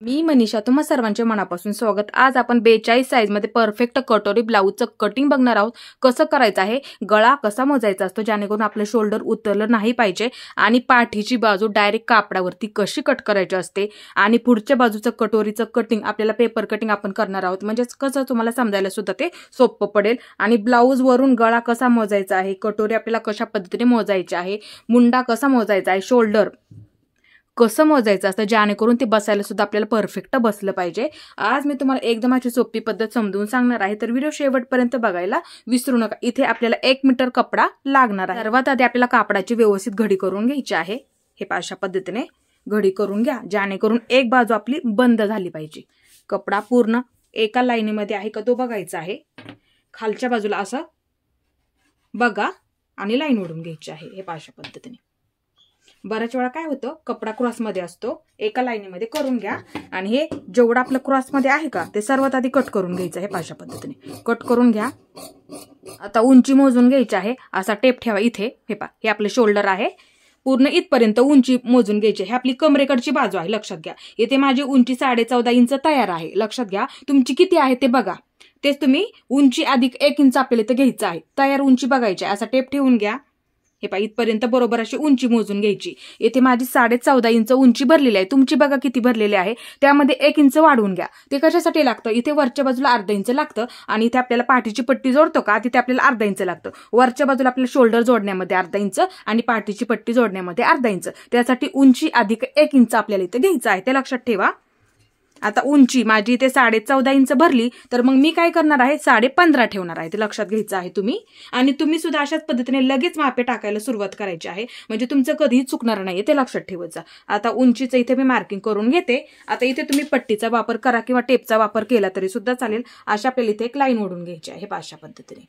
मी मनीषा तुम्हा सर्वांचे मनापासून स्वागत। आज आपण 42 साइज मध्ये परफेक्ट कटोरी ब्लाऊजचं कटिंग बघणार आहोत। कसं करायचं आहे, गळा कसा मोजायचा असतो जेणेकरून आपलं शोल्डर उतरलं नाही पाहिजे आणि पाठीची बाजू डायरेक्ट कापडावरती कशी कट करायची असते आणि पुढच्या बाजूचं कटोरीचं कटिंग आपल्याला पेपर कटिंग आपण करणार आहोत। म्हणजे कसं तुम्हाला समजायला सुद्धा ते सोपं पडेल आणि ब्लाऊज वरून गळा कसा मोजायचा आहे, कटोरी आपल्याला कशा पद्धतीने मोजायची आहे, मुंडा कसा मोजायचा आहे, शोल्डर कसं मोजायचं असतं जेणेकरून ते बसायला सुद्धा आपल्याला परफेक्ट बसलं पाहिजे। आज मी तुम्हाला एकदम अशी सोपी पद्धत समजून सांगणार आहे, तर व्हिडिओ शेवटपर्यंत बघायला विसरू नका। इथे आपल्याला 1 मीटर कपडा लागणार आहे। सर्वात आधी आपल्याला कापडाची व्यवस्थित घडी करून घ्यायची आहे। हे अशा पद्धतीने घडी करून घ्या जेणेकरून एक बाजू आपली बंद झाली पाहिजे। कपडा पूर्ण एका लाईनीमध्ये आहे का तो बघायचा आहे। खालच्या बाजूला असं बघा आणि लाईन ओढून घ्यायची आहे। हे अशा पद्धतीने बऱ्याच वेळा काय होतं, कपडा क्रॉस मध्ये असतो, एका लाईनीमध्ये करून घ्या आणि हे जेवढं आपलं क्रॉस मध्ये आहे का ते सर्वात आधी कट करून घ्यायचं आहे। अशा पद्धतीने कट करून घ्या। आता उंची मोजून घ्यायची आहे। असा टेप ठेवा इथे। हे आपलं शोल्डर आहे, पूर्ण इथपर्यंत उंची मोजून घ्यायची। हे आपली कमरेकडची बाजू आहे, लक्षात घ्या। इथे माझी उंची 14.5 इंच तयार आहे, लक्षात घ्या। तुमची किती आहे ते बघा, तेच तुम्ही उंची अधिक 1 इंच आपल्याला इथे घ्यायचं आहे। तयार उंची बघायची, असा टेप ठेवून घ्या। हे पहा इथपर्यंत बरोबर अशी उंची मोजून घ्यायची। इथे माझी 14.5 इंच उंची भरलेली आहे, तुमची बघा किती भरलेली आहे, त्यामध्ये 1 इंच वाढवून घ्या। ते कशासाठी लागतं, इथे वरच्या बाजूला अर्धा इंच लागतं आणि इथे आपल्याला पाठीची पट्टी जोडतो का तिथे आपल्याला अर्धा इंच लागतं। वरच्या बाजूला आपल्याला शोल्डर जोडण्यामध्ये अर्धा इंच आणि पाठीची पट्टी जोडण्यामध्ये अर्धा इंच, त्यासाठी उंची अधिक 1 इंच आपल्याला इथे घ्यायचं आहे, ते लक्षात ठेवा। आता उंची माझी इथे 14.5 इंच भरली, तर मग मी काय करणार आहे 15.5 ठेवणार आहे, ते लक्षात घ्यायचं आहे तुम्ही। आणि तुम्ही सुद्धा अशाच पद्धतीने लगेच मापे टाकायला सुरुवात करायची आहे, म्हणजे तुमचं कधीही चुकणार नाही, ते लक्षात ठेवायचं। आता उंचीचं इथे मी मार्किंग करून घेते। आता इथे तुम्ही पट्टीचा वापर करा किंवा टेपचा वापर केला तरी सुद्धा चालेल। अशा आपल्याला इथे एक लाईन ओढून घ्यायची आहे, अशा पद्धतीने।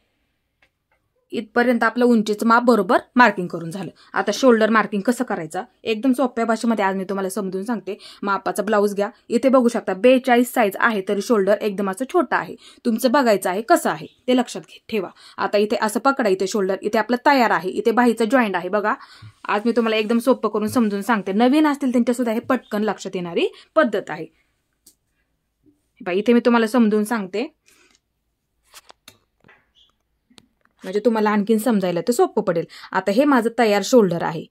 इथपर्यंत आपलं उंचीचं माप बरोबर मार्किंग करून झालं। आता शोल्डर मार्किंग कसं करायचं एकदम सोप्या भाषेमध्ये आज मी तुम्हाला समजून सांगते। मापाचा ब्लाऊज घ्या, इथे बघू शकता 42 साइज आहे, तरी शोल्डर एकदम असं छोटा आहे। तुमचं बघायचं आहे कसं आहे ते लक्षात ठेवा। आता इथे असं पकडा, इथे शोल्डर इथे आपलं तयार आहे, इथे बाहीचं जॉईंट आहे बघा। आज मी तुम्हाला एकदम सोपं करून समजून सांगते, नवीन असतील त्यांच्या सुद्धा हे पटकन लक्षात येणारी पद्धत आहे। इथे मी तुम्हाला समजून सांगते म्हणजे तुम्हाला आणखीन समजायला ते सोपं पडेल। आता हे माझं तयार शोल्डर आहे।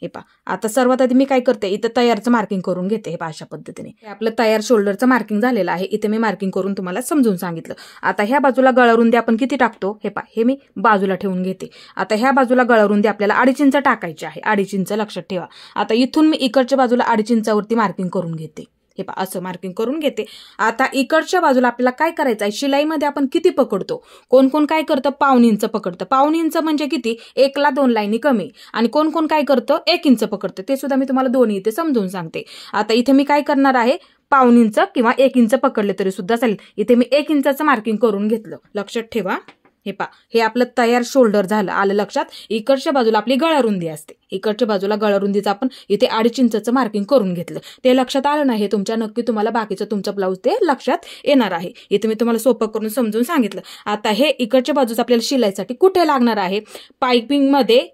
हे पहा, आता सर्वात आधी मी काय करते, इथं तयारचं मार्किंग करून घेते। हे अशा पद्धतीने हे आपलं तयार शोल्डरचं मार्किंग झालेलं आहे। इथे मी मार्किंग करून तुम्हाला समजून सांगितलं। आता ह्या बाजूला गळारुंदी आपण किती टाकतो, हे पहा, हे मी बाजूला ठेवून घेते। आता ह्या बाजूला गळारुंदी आपल्याला 2.5 इंच टाकायची आहे, 2.5 इंच लक्षात ठेवा। आता इथून मी इकडच्या बाजूला 2.5 इंचावरती मार्किंग करून घेते। हे पहा असं मार्किंग करून घेते। आता इकडच्या बाजूला आपल्याला काय करायचं आहे, शिलाईमध्ये आपण किती पकडतो, कोण कोण काय करतं 1.5 इंच पकडतं। 1.5 इंच म्हणजे किती, 1 ला 2 लाईनी कमी, आणि कोण कोण काय करतं 1 इंच पकडतं, ते सुद्धा मी तुम्हाला दोन्ही इथे समजून सांगते। आता इथे मी काय करणार आहे, 1.5 इंच किंवा 1 इंच पकडले तरी सुद्धा चालेल। इथे मी 1 इंचाचं मार्किंग करून घेतलं, लक्षात ठेवा। हे पहा, हे आपलं तयार शोल्डर झालं, आलं लक्षात। इकडच्या बाजूला आपली गळारुंदी असते, इकडच्या बाजूला गळारुंदीचं आपण इथे 2.5 इंचचं मार्किंग करून घेतलं, ते लक्षात आलं नाही तुमच्या, नक्की तुम्हाला बाकीचं तुमचं ब्लाऊज ते लक्षात येणार आहे। इथे मी तुम्हाला सोपं करून समजून सांगितलं। आता हे इकडच्या बाजूचं आपल्याला शिलाईसाठी कुठे लागणार आहे, पायपिंग मध्ये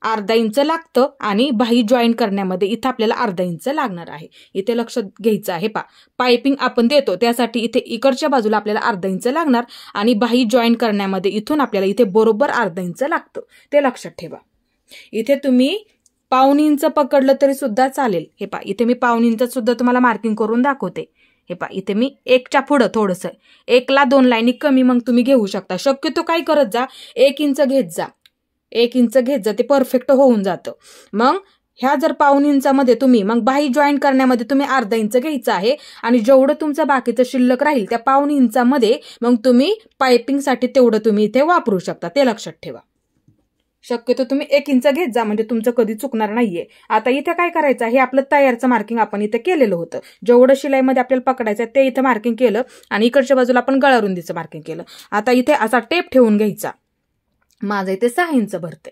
अर्धा इंच लागतं आणि बाही जॉईन करण्यामध्ये इथं आपल्याला अर्धा इंच लागणार आहे, इथे लक्षात घ्यायचं आहे। पायपिंग आपण देतो त्यासाठी इथे इकडच्या बाजूला आपल्याला अर्धा इंच लागणार आणि बाही जॉईन करण्यामध्ये इथून आपल्याला इथे बरोबर अर्धा इंच लागतं, ते लक्षात ठेवा। इथे तुम्ही 1.5 इंच पकडलं तरी सुद्धा चालेल। हे पहा, इथे मी 1.5 इंच सुद्धा तुम्हाला मार्किंग करून दाखवते। हे पहा, इथे मी 1च्या पुढं थोडंसं 1 ला 2 लाईनी कमी मग तुम्ही घेऊ शकता। शक्यतो काय करत जा, 1 इंच घेत जा, 1 इंच घेत जा, ते परफेक्ट होऊन जातं। मग ह्या जर 1.5 इंचामध्ये तुम्ही मग बाही जॉईन करण्यामध्ये तुम्ही अर्धा इंच घ्यायचं आहे आणि जेवढं तुमचं बाकीचं शिल्लक राहील त्या 1.5 इंचामध्ये मग तुम्ही पायपिंगसाठी तेवढं तुम्ही इथे वापरू शकता, ते लक्षात ठेवा। शक्यतो तुम्ही 1 इंच घेत जा, म्हणजे तुमचं कधी चुकणार नाहीये। आता इथे काय करायचं, हे आपलं तयारचं मार्किंग आपण इथे केलेलं होतं, जेवढं शिलाईमध्ये आपल्याला पकडायचं ते इथं मार्किंग केलं आणि इकडच्या बाजूला आपण गळारुंदीचं मार्किंग केलं। आता इथे असा टेप ठेवून घ्यायचा। माझं इथे 6 इंच भरते,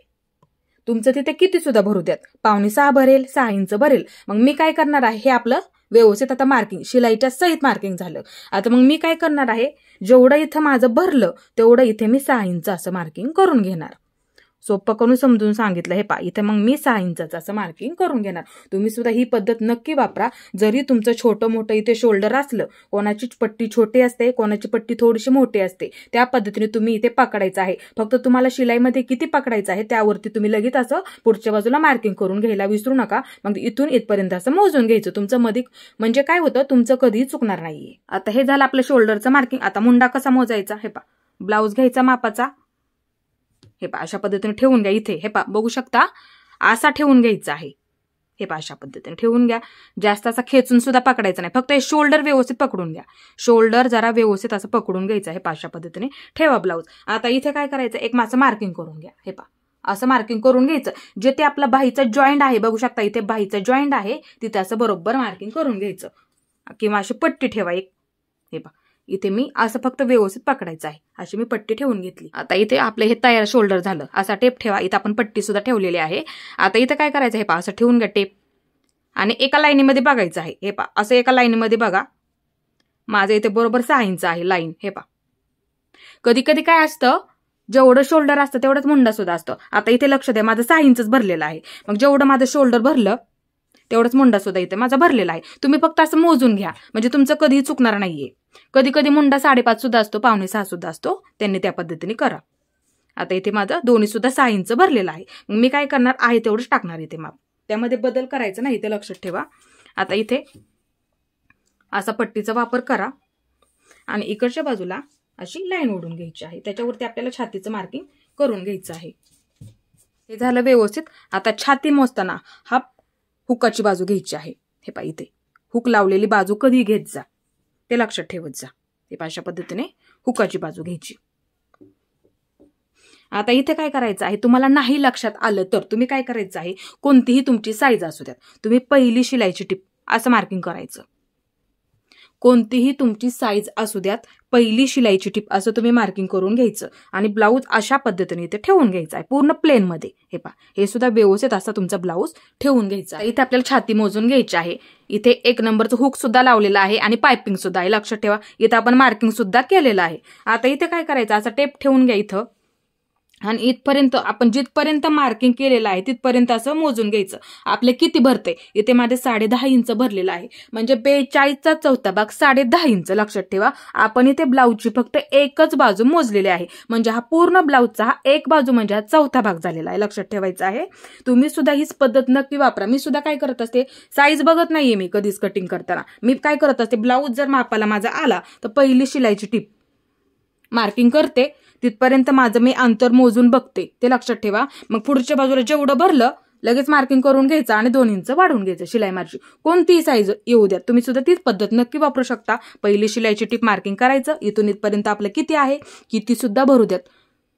तुमचं तिथे किती सुद्धा भरू द्यात, 5.25 भरेल, 6 इंच भरेल। मग मी काय करणार आहे, हे आपलं व्यवस्थित आता मार्किंग शिलाईच्या सहित मार्किंग झालं। आता मग मी काय करणार आहे, जेवढं इथं माझं भरलं तेवढं इथे मी 6 इंच असं मार्किंग करून घेणार। सोपं करून समजून सांगितलं. हे पहा इथे मग मी 6 इंचाचं असं मार्किंग करून घेणार. तुम्ही सुद्धा ही पद्धत नक्की वापरा. जरी तुमचं छोटं मोठं इथे शोल्डर असलं, कोणाची पट्टी छोटी असते, कोणाची पट्टी थोडीशी मोठी असते, त्या पद्धतीने तुम्ही इथे पकडायचं आहे. फक्त तुम्हाला शिलाईमध्ये किती पकडायचं आहे त्यावरती तुम्ही लगेच असं पुढच्या बाजूला मार्किंग करून घ्यायला विसरू नका. मग इथून इथपर्यंत असं मोजून घ्यायचं. तुमचं मध्ये म्हणजे काय होतं, तुमचं कधीही चुकणार नाहीये. आता हे झालं आपलं शोल्डरचं मार्किंग. आता मुंडा कसा मोजायचा हे पहा. ब्लाऊज घ्यायचा मापाचा, हे पहा अशा पद्धतीने ठेवून घ्या. इथे हे पहा बघू शकता असा ठेवून घ्यायचा आहे. हे पहा अशा पद्धतीने ठेवून घ्या. जास्त असा खेचून सुद्धा पकडायचा नाही, फक्त हे शोल्डर व्यवस्थित पकडून घ्या. शोल्डर जरा व्यवस्थित असं पकडून घ्यायचं आहे. अशा पद्धतीने ठेवा ब्लाऊज. आता इथे काय करायचं, एक माझं मार्किंग करून घ्या. हे पहा असं मार्किंग करून घ्यायचं. जे ते आपला बाहीचा जॉईंट आहे बघू शकता, इथे बाहीचा जॉईंट आहे तिथे असं बरोबर मार्किंग करून घ्यायचं. किंवा अशी पट्टी ठेवा एक. हे पहा इथे मी असं फक्त व्यवस्थित पकडायचं आहे. अशी मी पट्टी ठेवून घेतली. आता इथे आपले हे तयार शोल्डर झालं. असा टेप ठेवा. इथं आपण पट्टी सुद्धा ठेवलेली आहे. आता इथं काय करायचं, हे पहा असं ठेवून घ्या टेप आणि एका लाईनीमध्ये बघायचं आहे. हे पहा असं एका लाईनीमध्ये बघा. माझं इथे बरोबर 6 इंच आहे लाईन. हे पहा कधी कधी काय असतं, जेवढं शोल्डर असतं तेवढंच मुंडा सुद्धा असतं. आता इथे लक्ष द्या, माझं 6 इंचच भरलेलं आहे. मग जेवढं माझं शोल्डर भरलं तेवढंच मुंडा सुद्धा इथे माझा भरलेला आहे. तुम्ही फक्त असं मोजून घ्या, म्हणजे तुमचं कधीही चुकणार नाहीये. कधी कधी मुंडा 5.5 सुद्धा असतो, 5.25 सुद्धा असतो, त्यांनी त्या पद्धतीने करा. आता इथे माझं दोन्ही सुद्धा 6 इंच भरलेलं आहे. मग मी काय करणार आहे तेवढंच टाकणार इथे माप. त्यामध्ये बदल करायचा नाही, ते लक्षात ठेवा. आता इथे असा पट्टीचा वापर करा आणि इकडच्या बाजूला अशी लाईन ओढून घ्यायची आहे. त्याच्यावरती आपल्याला छातीचं मार्किंग करून घ्यायचं आहे. हे झालं व्यवस्थित. आता छाती मोजताना हा हुकाची बाजू घ्यायची आहे. हे पहा इथे हुक लावलेली बाजू कधी घेत जा ते लक्षात ठेवत जा. हे पहा अशा पद्धतीने हुकाची बाजू घ्यायची. आता इथे काय करायचं आहे, तुम्हाला नाही लक्षात आलं तर तुम्ही काय करायचं आहे, कोणतीही तुमची साईज असू द्या, तुम्ही पहिली शिलाईची टिप असं मार्किंग करायचं. कोणतीही तुमची साईज असू द्यात, पहिली शिलाईची टिप असं तुम्ही मार्किंग करून घ्यायचं आणि ब्लाऊज अशा पद्धतीने इथे ठेवून घ्यायचा आहे पूर्ण प्लेन मध्ये. हे पहा हे सुद्धा व्यवस्थित असा तुमचा ब्लाऊज ठेवून घ्यायचा आहे. इथे आपल्याला छाती मोजून घ्यायची आहे. इथे 1 नंबरचं हुक सुद्धा लावलेला आहे आणि पायपिंग सुद्धा आहे. लक्षात ठेवा इथं आपण मार्किंग सुद्धा केलेलं आहे. आता इथे काय करायचं, असा टेप ठेवून घ्या इथं आणि इथपर्यंत आपण जिथपर्यंत मार्किंग केलेलं आहे तिथपर्यंत असं मोजून घ्यायचं. आपले किती भरते, इथे माझे 10.5 इंच भरलेलं आहे, म्हणजे 42चा चौथा भाग 10.5 इंच. लक्षात ठेवा आपण इथे ब्लाऊजची फक्त एकच बाजू मोजलेली आहे, म्हणजे हा पूर्ण ब्लाऊजचा हा एक बाजू म्हणजे हा चौथा भाग झालेला आहे. लक्षात ठेवायचं आहे. तुम्ही सुद्धा हीच पद्धत नक्की वापरा. मी सुद्धा काय करत असते, साईज बघत नाहीये मी कधीच कटिंग करताना. मी काय करत असते, ब्लाऊज जर मापाला माझा आला तर पहिली शिलाईची टिप मार्किंग करते, तिथपर्यंत माझं मी अंतर मोजून बघते, ते लक्षात ठेवा. मग पुढच्या बाजूला जेवढं भरलं लगेच मार्किंग करून घ्यायचं आणि 2 इंच वाढवून घ्यायचं. शिलाई मार्जिन कोणतीही साईज येऊ द्या, तुम्ही सुद्धा तीच पद्धत नक्की वापरू शकता. पहिली शिलाईची टिप मार्किंग करायचं, इथून इथपर्यंत आपलं किती आहे किती सुद्धा भरू द्यात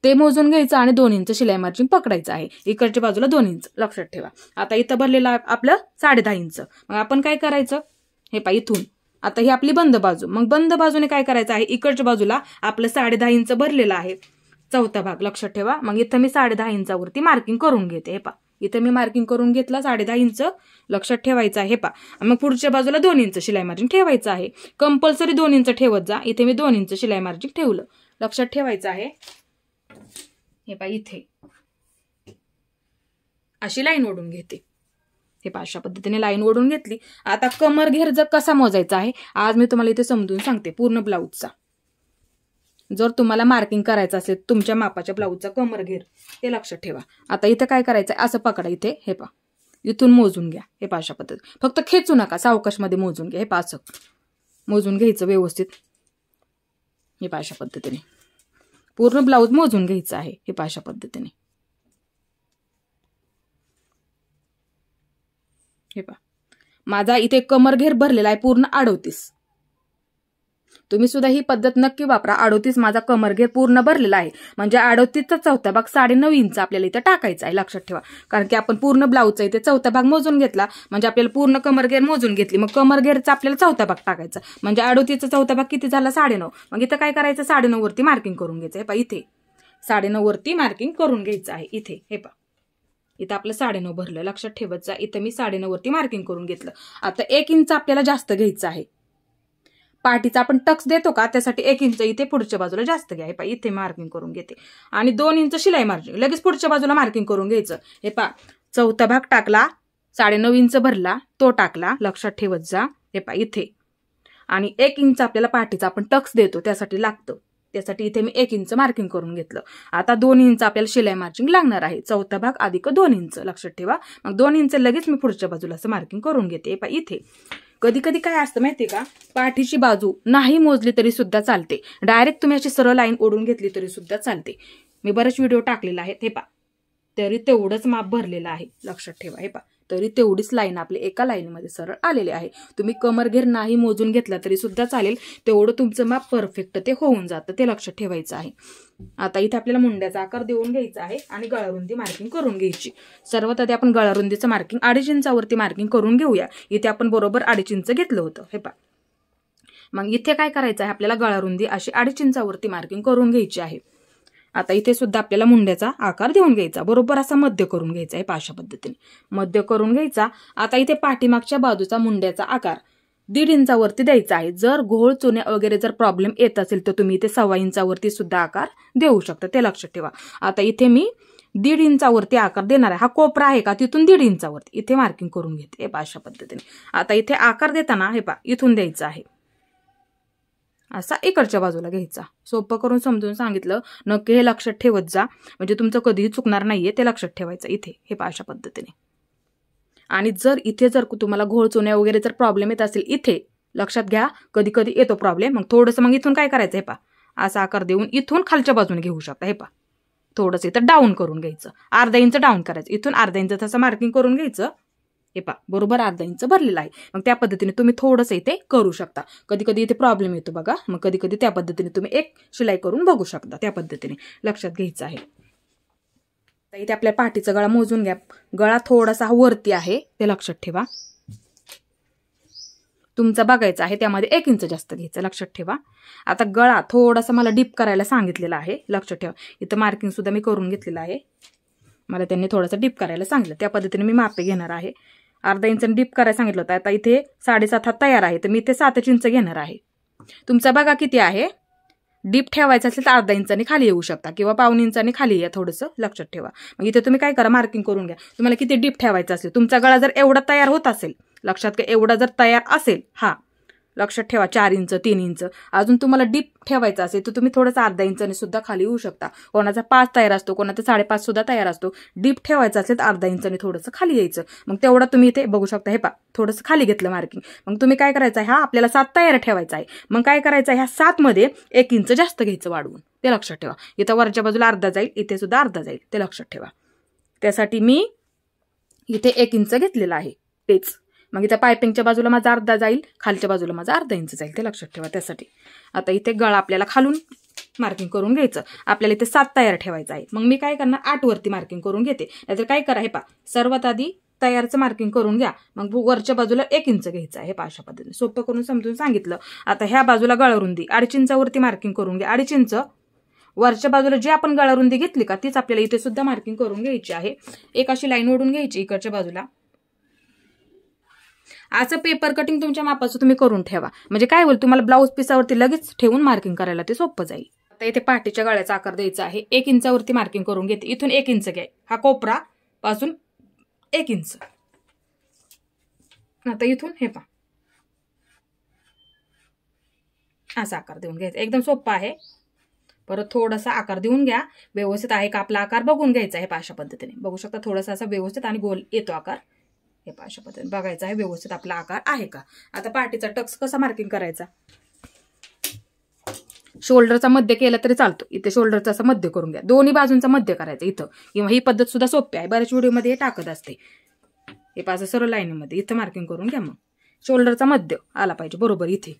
ते मोजून घ्यायचं आणि 2 इंच शिलाई मार्जिन पकडायचं आहे. इकडच्या बाजूला 2 इंच लक्षात ठेवा. आता इथं भरलेलं आपलं 10.5 इंच. मग आपण काय करायचं, हे पहा इथून आता ही आपली बंद बाजू. मग बंद बाजूने काय करायचं आहे, इकडच्या बाजूला आपलं 10.5 इंच भरलेलं आहे चौथा भाग. लक्षात ठेवा. मग इथं मी 10.5 इंचावरती मार्किंग करून घेते. हे पहा इथं मी मार्किंग करून घेतला 10.5 इंच. लक्षात ठेवायचं आहे. हे पहा मग पुढच्या बाजूला 2 इंच शिलाई मार्जिन ठेवायचं आहे. कंपल्सरी 2 इंच ठेवत जा. इथे मी 2 इंच शिलाई मार्जिन ठेवलं. लक्षात ठेवायचं आहे. हे पहा इथे अशी लाईन ओढून घेते. हे पहा अशा पद्धतीने लाईन ओढून घेतली. आता कमर घेर जर कसा मोजायचा आहे आज मी तुम्हाला इथे समजून सांगते पूर्ण ब्लाऊजचा. जर तुम्हाला मार्किंग करायचं असेल तुमच्या मापाच्या ब्लाऊजचा कमर घेर ते लक्षात ठेवा. आता इथे काय करायचं, असं पकडा इथे. हे पहा इथून मोजून घ्या. हे पहा अशा पद्धती, फक्त खेचू नका, सावकाश मध्ये मोजून घ्या. हे पहा असं मोजून घ्यायचं व्यवस्थित. हे पहा अशा पद्धतीने पूर्ण ब्लाऊज मोजून घ्यायचं आहे. हे पहा अशा पद्धतीने. हे पहा माझा इथे कमर घेर भरलेला आहे पूर्ण 38. तुम्ही सुद्धा ही पद्धत नक्की वापरा. 38 माझा कमर घेर पूर्ण भरलेला आहे, म्हणजे 38चा चौथा भाग 9.5 इंच आपल्याला इथे टाकायचा आहे. लक्षात ठेवा, कारण की आपण पूर्ण ब्लाऊजचा इथे चौथा भाग मोजून घेतला, म्हणजे आपल्याला पूर्ण कमर घेर मोजून घेतली. मग कमर घेरचा आपल्याला चौथा भाग टाकायचा, म्हणजे 38चा चौथा भाग किती झाला 9.5. मग इथं काय करायचं, 9.5 वरती मार्किंग करून घ्यायचं. हे पहा इथे 9.5 वरती मार्किंग करून घ्यायचं आहे. इथे हे पहा इथं आपलं 9.5 भरलं. लक्षात ठेवायचं. इथं मी 9.5 वरती मार्किंग करून घेतलं. आता 1 इंच आपल्याला जास्त घ्यायचं आहे. पाठीचा आपण टक्स देतो का त्यासाठी 1 इंच इथे पुढच्या बाजूला जास्त घ्या. हे पहा इथे मार्किंग करून घेते आणि 2 इंच शिलाई मार्जिन लगेच पुढच्या बाजूला मार्किंग करून घ्यायचं. हे पहा चौथा भाग टाकला, 9.5 इंच भरला, तो टाकला, लक्षात ठेवत जा. हे पहा इथे आणि 1 इंच आपल्याला पाठीचा आपण टक्स देतो त्यासाठी लागतं, त्यासाठी इथे मी 1 इंच मार्किंग करून घेतलं. आता 2 इंच आपल्याला शिलाई मार्जिन लागणार आहे. चौथा भाग अधिक 2 इंच लक्षात ठेवा. मग 2 इंच लगेच मी पुढच्या बाजूला असं मार्किंग करून घेते. हे पहा इथे कधी कधी काय असतं माहितीये का, पाठीची बाजू नाही मोजली तरी सुद्धा चालते, डायरेक्ट तुम्ही अशी सरळ लाईन ओढून घेतली तरी सुद्धा चालते. मी बरेच व्हिडिओ टाकलेला आहे. हे पहा तरी तेवढंच माप भरलेलं आहे, लक्षात ठेवा. हे पहा तरी तेवढीच लाईन आपली एका लाईनमध्ये सरळ आलेली आहे. तुम्ही कमरघेर नाही मोजून घेतला तरी सुद्धा चालेल, तेवढं तुमचं माप परफेक्ट ते होऊन जातं, ते लक्षात ठेवायचं आहे. आता इथे आपल्याला मुंड्याचा आकार देऊन घ्यायचा आहे आणि गळारुंदी मार्किंग करून घ्यायची. सर्वात आधी आपण गळारुंदीचं मार्किंग 2.5 इंचावरती मार्किंग करून घेऊया. इथे आपण बरोबर 2.5 इंच घेतलं होतं. हे पहा मग इथे काय करायचं आहे, आपल्याला गळारुंदी अशी 2.5 इंचावरती मार्किंग करून घ्यायची आहे. आता इथे सुद्धा आपल्याला मुंड्याचा आकार देऊन घ्यायचा, बरोबर असा मध्य करून घ्यायचा आहे. अशा पद्धतीने मध्य करून घ्यायचा. आता इथे पाठीमागच्या बाजूचा मुंड्याचा आकार 1.5 इंचावरती द्यायचा आहे. जर घोळ चुन्या वगैरे जर प्रॉब्लेम येत असेल तर तुम्ही इथे 1.25 इंचावरती सुद्धा आकार देऊ शकता, ते लक्षात ठेवा. आता इथे मी 1.5 इंचावरती आकार देणार आहे. हा कोपरा आहे का, तिथून 1.5 इंचावरती इथे मार्किंग करून घेते. अशा पद्धतीने आता इथे आकार देताना हे पहा इथून द्यायचा आहे, असा इकडच्या बाजूला घ्यायचा. सोपं करून समजून सांगितलं, नक्की हे लक्षात ठेवत जा, म्हणजे तुमचं कधीही चुकणार नाहीये, ते लक्षात ठेवायचं इथे. हे पहा अशा पद्धतीने. आणि जर इथे जर तुम्हाला घोळ चुन्या वगैरे जर प्रॉब्लेम येत असेल, इथे लक्षात घ्या कधी कधी येतो प्रॉब्लेम, मग थोडंसं मग इथून काय करायचं, हे पहा असा आकार देऊन इथून खालच्या बाजूने घेऊ शकता. हे पहा थोडंसं इथं डाऊन करून घ्यायचं, 1/2 इंच डाऊन करायचं, इथून 1/2 इंच तसं मार्किंग करून घ्यायचं. हे पहा बरोबर 1/2 इंच भरलेला आहे. मग त्या पद्धतीने तुम्ही थोडंसं इथे करू शकता. कधी कधी इथे प्रॉब्लेम येतो बघा, मग कधी कधी त्या पद्धतीने तुम्ही एक शिलाई करून बघू शकता, त्या पद्धतीने लक्षात घ्यायचं आहे. इथे आपल्या पाठीचा गळा मोजून घ्या. गळा थोडासा वरती आहे, ते लक्षात ठेवा. तुमचा बघायचा आहे त्यामध्ये 1 इंच जास्त घ्यायचं, लक्षात ठेवा. आता गळा थोडासा मला डीप करायला सांगितलेला आहे, लक्षात ठेवा. इथं मार्किंग सुद्धा मी करून घेतलेलं आहे. मला त्यांनी थोडासा डीप करायला सांगितलं, त्या पद्धतीने मी मापे घेणार आहे. 1/2 इंच डीप करायला सांगितलं होतं. आता इथे 7.5 हात तयार आहे, तर मी इथे 7 इंच घेणार आहे. तुमचा बघा किती आहे, डीप ठेवायचं असेल तर 1/2 इंचाने खाली येऊ शकता किंवा 1/4 इंचाने खाली या, थोडंसं लक्षात ठेवा. मग इथे तुम्ही काय करा, मार्किंग करून घ्या. तुम्हाला किती डीप ठेवायचं असेल, तुमचा गळा जर एवढा तयार होत असेल, लक्षात घ्या एवढा जर तयार असेल, हा लक्षात ठेवा 4 इंच 3 इंच. अजून तुम्हाला डीप ठेवायचं असेल तर तुम्ही थोडंसं 1/2 इंचाने सुद्धा खाली येऊ शकता. कोणाचा 5 तयार असतो, कोणाचा 5.5 सुद्धा तयार असतो. डीप ठेवायचं असेल तर 1/2 इंचाने थोडंसं खाली यायचं. मग तेवढा तुम्ही इथे बघू शकता. हे पहा थोडंसं खाली घेतलं मार्किंग. मग तुम्ही काय करायचं आहे, हा आपल्याला 7 तयार ठेवायचा आहे. मग काय करायचं आहे, ह्या 7 मध्ये 1 इंच जास्त घ्यायचं वाढवून, ते लक्षात ठेवा. इथं वरच्या बाजूला अर्धा जाईल, इथे सुद्धा अर्धा जाईल, ते लक्षात ठेवा. त्यासाठी मी इथे 1 इंच घेतलेला आहे, तेच. मग इथं पायपिंगच्या बाजूला माझा अर्धा जाईल, खालच्या बाजूला माझा 1/2 इंच जाईल, ते लक्षात ठेवा. त्यासाठी आता इथे गळा आपल्याला खालून मार्किंग करून घ्यायचं. आपल्याला इथे 7 तयार ठेवायचं आहे. मग मी काय करणार, 8 वरती मार्किंग करून घेते. नाहीतर काय करा, हे पहा सर्वात आधी तयारचं मार्किंग करून घ्या, मग वरच्या बाजूला 1 इंच घ्यायचं आहे. अशा पद्धतीने सोपं करून समजून सांगितलं. आता ह्या बाजूला गळारुंदी 2.5 इंचावरती मार्किंग करून घ्या. 2.5 इंच वरच्या बाजूला जी आपण गळारुंदी घेतली का, तीच आपल्याला इथे सुद्धा मार्किंग करून घ्यायची आहे. एक अशी लाईन ओढून घ्यायची इकडच्या बाजूला. असं पेपर कटिंग तुमच्या मापाचं तुम्ही करून ठेवा, म्हणजे काय होईल, तुम्हाला ब्लाऊज पिसावरती लगेच ठेवून मार्किंग करायला ते सोपं जाईल. आता इथे पाठीच्या गळ्याचा आकार द्यायचा आहे. 1 इंचावरती मार्किंग करून घेते. इथून 1 इंच घ्या, हा कोपरा पासून 1 इंच. आता इथून हे पहा असा आकार देऊन घ्यायचा. एकदम सोपा आहे. परत थोडासा आकार देऊन घ्या, व्यवस्थित आहे का आपला आकार बघून घ्यायचा आहे. अशा पद्धतीने बघू शकता, थोडासा असा व्यवस्थित आणि गोल येतो आकार. हे अशा पद्धतीने बघायचा आहे व्यवस्थित आपला आकार आहे का. आता पाठीचा टक्स कसा मार्किंग करायचा, शोल्डरचा मध्य केला तरी चालतो. इथे शोल्डरचा असं मध्य करून घ्या, दोन्ही बाजूंचा मध्य करायचं इथं. किंवा ही पद्धत सुद्धा सोपी आहे, बऱ्याच व्हिडिओमध्ये हे टाकत असते. हे पाच सरळ लाईनमध्ये इथं मार्किंग करून घ्या. मग शोल्डरचा मध्य आला पाहिजे बरोबर इथे.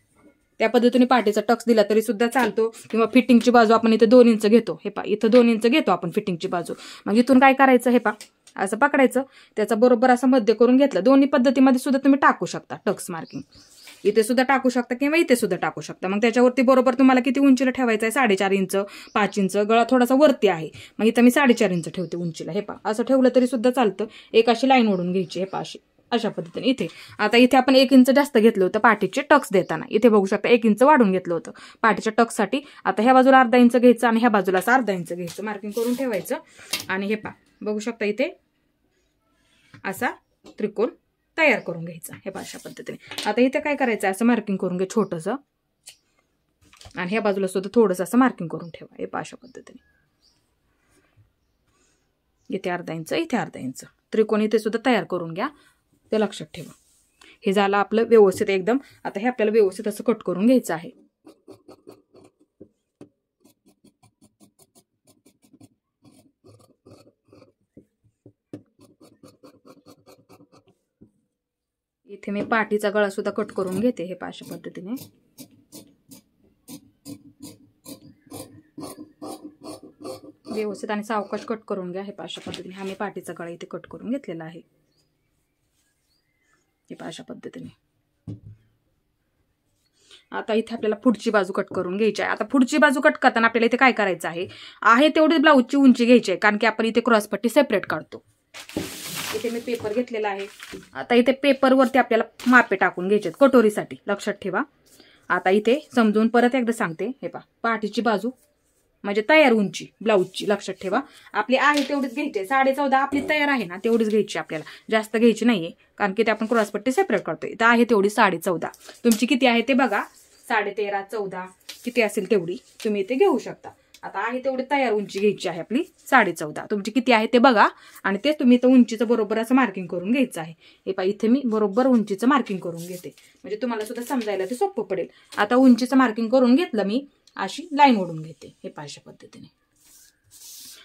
त्या पद्धतीने पाठीचा टक्स दिला तरी सुद्धा चालतो. किंवा फिटिंगची बाजू आपण इथे 2 इंच घेतो. हे पा इथं 2 इंच घेतो आपण फिटिंगची बाजू. मग इथून काय करायचं, हे पा असं पकडायचं, त्याचा बरोबर असं मध्य करून घेतलं. दोन्ही पद्धतीमध्ये सुद्धा तुम्ही टाकू शकता टक्स मार्किंग. इथे सुद्धा टाकू शकता किंवा इथे सुद्धा टाकू शकता. मग त्याच्यावरती बरोबर तुम्हाला किती उंचीला ठेवायचं आहे, 4.5 इंच 5 इंच. गळा थोडासा वरती आहे, मग इथं मी 4.5 इंच ठेवते उंचीला. हे पा असं ठेवलं तरी सुद्धा चालतं. एक अशी लाईन ओढून घ्यायची, हे पा अशी अशा पद्धतीने इथे. आता इथे आपण 1 इंच जास्त घेतलं होतं पाठीचे टक्स देताना. इथे बघू शकता 1 इंच वाढून घेतलं होतं पाठीच्या टक्ससाठी. आता ह्या बाजूला अर्धा इंच घ्यायचं आणि ह्या बाजूला असं अर्धा इंच घ्यायचं, मार्किंग करून ठेवायचं. आणि हे बघू शकता इथे असा त्रिकोण तयार करून घ्यायचा. हे अशा पद्धतीने. आता इथे काय करायचं, असं मार्किंग करून घे छोटंसं आणि ह्या बाजूला सुद्धा थोडंसं असं मार्किंग करून ठेवा. हे अशा पद्धतीने. इथे अर्धा इंच, इथे अर्धा इंच त्रिकोण इथे सुद्धा तयार करून घ्या, ते लक्षात ठेवा. हे झालं आपलं व्यवस्थित एकदम. आता हे आपल्याला व्यवस्थित असं कट करून घ्यायचं आहे. इथे मी पाठीचा गळा सुद्धा कट करून घेते. हे अशा पद्धतीने. व्यवस्थित आणि सावकाश कट करून घ्या. हे अशा पद्धतीने. हा मी पाठीचा गळा इथे कट करून घेतलेला आहे. हे अशा पद्धतीने. आता इथे आपल्याला पुढची बाजू कट करून घ्यायची आहे. आता पुढची बाजू कट करताना आपल्याला इथे काय करायचं आहे तेवढी ब्लाऊजची उंची घ्यायची आहे, कारण की आपण इथे क्रॉसपट्टी सेपरेट काढतो. इथे मी पेपर घेतलेला आहे. आता इथे पेपरवरती आपल्याला मापे टाकून घ्यायचे आहेत कटोरीसाठी, लक्षात ठेवा. आता इथे समजून परत एकदा सांगते. हे पाठीची बाजू म्हणजे तयार उंची ब्लाऊजची, लक्षात ठेवा. आपली आहे तेवढीच घ्यायची. 14.5 आपली तयार आहे ना, तेवढीच घ्यायची आपल्याला, जास्त घ्यायची नाहीये, कारण की ते आपण क्रॉसपट्टी सेपरेट करतोय. इथं आहे तेवढी 14.5. तुमची किती आहे ते बघा. 13.5, 14 किती असेल तेवढी तुम्ही इथे घेऊ शकता. आता आहे तेवढी तयार उंची घ्यायची आहे आपली 14.5. तुमची किती आहे ते बघा आणि तेच तुम्ही इथं उंचीचं बरोबर असं मार्किंग करून घ्यायचं आहे. हे इथे मी बरोबर उंचीचं मार्किंग करून घेते, म्हणजे तुम्हाला सुद्धा समजायला ते सोपं पडेल. आता उंचीचं मार्किंग करून घेतलं मी, अशी लाईन ओढून घेते. हे अशा पद्धतीने.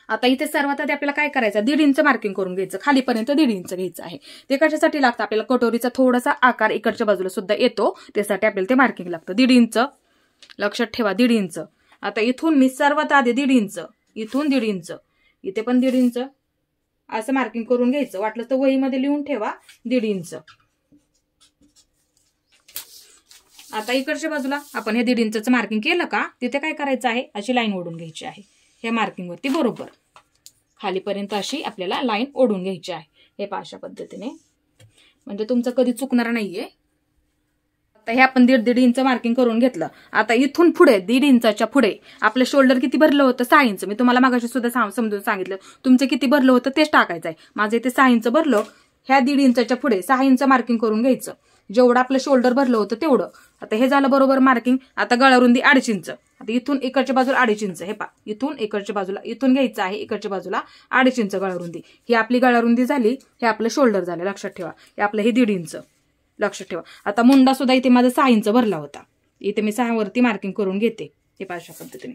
आता इथे सर्वात आधी आपल्याला काय करायचं, 1.5 इंच मार्किंग करून घ्यायचं. खालीपर्यंत 1.5 इंच घ्यायचं आहे. ते कशासाठी लागतं आपल्याला, कटोरीचा थोडासा आकार इकडच्या बाजूला सुद्धा येतो, त्यासाठी आपल्याला ते मार्किंग लागतं. 1.5 इंच लक्षात ठेवा. 1.5 इंच. आता इथून मी सर्वात आधी 1.5 इंच, इथून 1.5 इंच, इथे पण 1.5 इंच असं मार्किंग करून घ्यायचं. वाटलं तर वहीमध्ये लिहून ठेवा 1.5 इंच. आता इकडच्या बाजूला आपण हे 1.5 इंचचं मार्किंग केलं का, तिथे काय करायचं आहे, अशी लाईन ओढून घ्यायची आहे. ह्या मार्किंग वरती बरोबर खालीपर्यंत अशी आपल्याला लाईन ओढून घ्यायची आहे. हे अशा पद्धतीने, म्हणजे तुमचं कधी चुकणार नाहीये. आता हे आपण 1.5 इंच मार्किंग करून घेतलं. आता इथून पुढे 1.5 इंचाच्या पुढे आपलं शोल्डर किती भरलं होतं, 6 इंच. मी तुम्हाला मागाशी सुद्धा समजून सांगितलं, तुमचं किती भरलं होतं तेच टाकायचं आहे. माझं इथे 6 इंच भरलं. ह्या 1.5 इंचाच्या पुढे 6 इंच मार्किंग करून घ्यायचं, जेवढं आपलं शोल्डर भरलं होतं तेवढं. आता हे झालं बरोबर मार्किंग. आता गळारुंदी 2.5 इंच. आता इथून इकडच्या बाजूला 2.5 इंच. हे इथून इकडच्या बाजूला, इथून घ्यायचं आहे इकडच्या बाजूला 2.5 इंच गळारुंदी. ही आपली गळारुंदी झाली, हे आपलं शोल्डर झालं, लक्षात ठेवा. हे आपलं हे 1.5 इंच, लक्षात ठेवा. आता मुंडा सुद्धा इथे माझा 6 इंच भरला होता. इथे मी 6 वरती मार्किंग करून घेते. हे अशा पद्धतीने.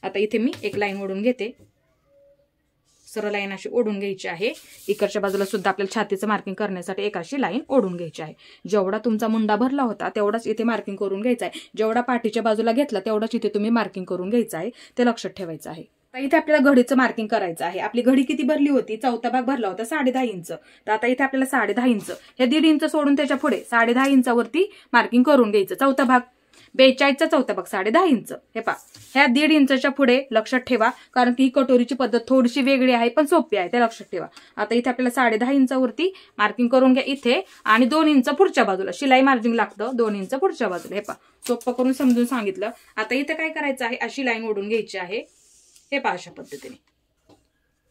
आता इथे मी एक लाईन ओढून घेते. सरळ लाईन अशी ओढून घ्यायची आहे. इकडच्या बाजूला सुद्धा आपल्याला छातीचं मार्किंग करण्यासाठी एक अशी लाईन ओढून घ्यायची आहे. जेवढा तुमचा मुंडा भरला होता तेवढाच इथे मार्किंग करून घ्यायचा आहे. जेवढा पाठीच्या बाजूला घेतला तेवढाच इथे तुम्ही मार्किंग करून घ्यायचं आहे, ते लक्षात ठेवायचं आहे. इथे आपल्याला घडीचं मार्किंग करायचं आहे. आपली घडी किती भरली होती, चौथा भाग भरला होता 10.5 इंच. तर आता इथे आपल्याला 10.5 इंच, हे 1.5 इंच सोडून त्याच्या पुढे 10.5 इंचावरती मार्किंग करून घ्यायचं. चौथा भाग 42चा चौथा भाग 10.5 इंच. हे ह्या 1.5 इंचच्या पुढे लक्षात ठेवा, कारण की ही कटोरीची पद्धत थोडीशी वेगळी आहे पण सोपी आहे, ते लक्षात ठेवा. आता इथे आपल्याला 10.5 इंचावरती मार्किंग करून घ्या इथे, आणि 2 इंच पुढच्या बाजूला शिलाई मार्जिंग लागतं. 2 इंच पुढच्या बाजूला. हे सोपं करून समजून सांगितलं. आता इथे काय करायचं आहे, अशी लाईन ओढून घ्यायची आहे. हे अशा पद्धतीने.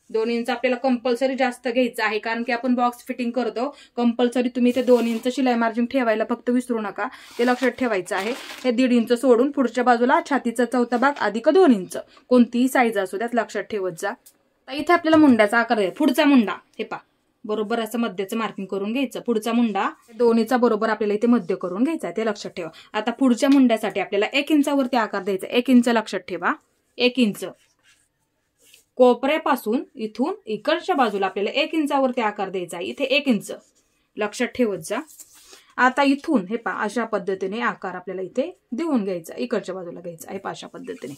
2 इंच आपल्याला कंपल्सरी जास्त घ्यायचं आहे, कारण की आपण बॉक्स फिटिंग करतो. कंपल्सरी तुम्ही ते 2 इंच शिलाई मार्जिन ठेवायला फक्त विसरू नका, ते लक्षात ठेवायचं आहे. हे 1.5 इंच सोडून पुढच्या बाजूला छातीचा चौथा भाग अधिक 2 इंच, कोणतीही साईज असू द्यात, लक्षात ठेवत जा. इथे आपल्याला मुंड्याचा आकार आहे. पुढचा मुंडा हे बरोबर असं मध्याचं मार्किंग करून घ्यायचं. पुढचा मुंडा 2चा बरोबर आपल्याला इथे मध्य करून घ्यायचा आहे, ते लक्षात ठेवा. आता पुढच्या मुंड्यासाठी आपल्याला 1 इंचावरती आकार द्यायचा. 1 इंच लक्षात ठेवा. 1 इंच कोपऱ्यापासून इथून इकडच्या बाजूला आपल्याला 1 इंचावरती आकार द्यायचा आहे. इथे 1 इंच लक्षात ठेवत जा. आता इथून हे अशा पद्धतीने आकार आपल्याला इथे देऊन घ्यायचा, इकडच्या बाजूला घ्यायचा आहे अशा पद्धतीने,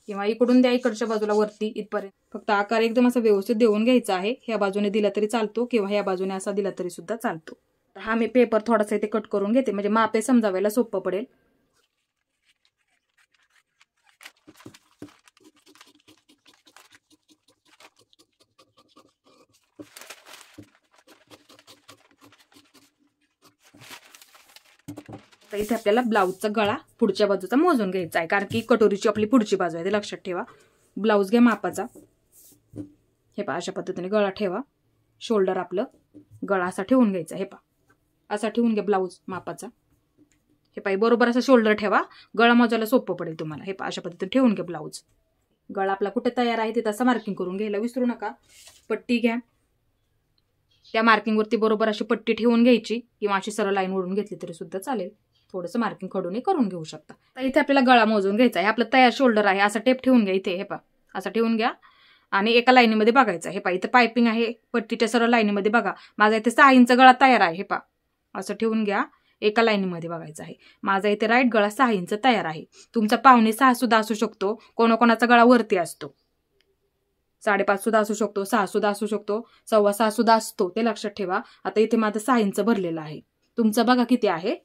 किंवा इकडून द्या इकडच्या बाजूला वरती इथपर्यंत. फक्त आकार एकदम असं व्यवस्थित देऊन घ्यायचा आहे. ह्या बाजूने दिला तरी चालतो किंवा ह्या बाजूने असा दिला तरी सुद्धा चालतो. हा मी पेपर थोडासा इथे कट करून घेते, म्हणजे मापे समजावायला सोपं पडेल. तर इथे आपल्याला ब्लाऊजचा गळा पुढच्या बाजूचा मोजून घ्यायचा आहे, कारण की कटोरीची आपली पुढची बाजू आहे, ते लक्षात ठेवा. ब्लाऊज घ्या मापाचा. हे पहा अशा पद्धतीने गळा ठेवा. शोल्डर आपलं गळा असा ठेवून घ्यायचा. हे पहा असा ठेवून घ्या ब्लाऊज मापाचा. हे पहा बरोबर असं शोल्डर ठेवा, गळा मोजायला सोपं पडेल तुम्हाला. हे पहा अशा पद्धतीने ठेवून घ्या ब्लाऊज. गळा आपला कुठे तयार आहे ते तसं मार्किंग करून घ्यायला विसरू नका. पट्टी घ्या, त्या मार्किंगवरती बरोबर अशी पट्टी ठेवून घ्यायची, किंवा अशी सरळ लाईन ओढून घेतली तरी सुद्धा चालेल. थोडंसं मार्किंग खडून करून घेऊ शकता. तर इथे आपल्याला गळा मोजून घ्यायचा आहे. आपलं तयार शोल्डर आहे, असा टेप ठेवून घ्या इथे. हे पहा असा ठेवून घ्या आणि एका लाईनीमध्ये बघायचं. हे पहा इथं पायपिंग आहे, पट्टीच्या सरळ लाईनीमध्ये बघा. माझा इथे 6 इंच गळा तयार आहे. हे पहा असं ठेवून घ्या, एका लाईनीमध्ये बघायचं आहे. माझा इथे राईट गळा 6 इंच तयार आहे. तुमचा 5.5 सुद्धा असू शकतो, कोणाकोणाचा गळा वरती असतो. 5.5 सुद्धा असू शकतो, 6 सुद्धा असू शकतो, 6.25 सुद्धा असतो, ते लक्षात ठेवा. आता इथे माझं 6 इंच भरलेलं आहे. तुमचं बघा किती आहे.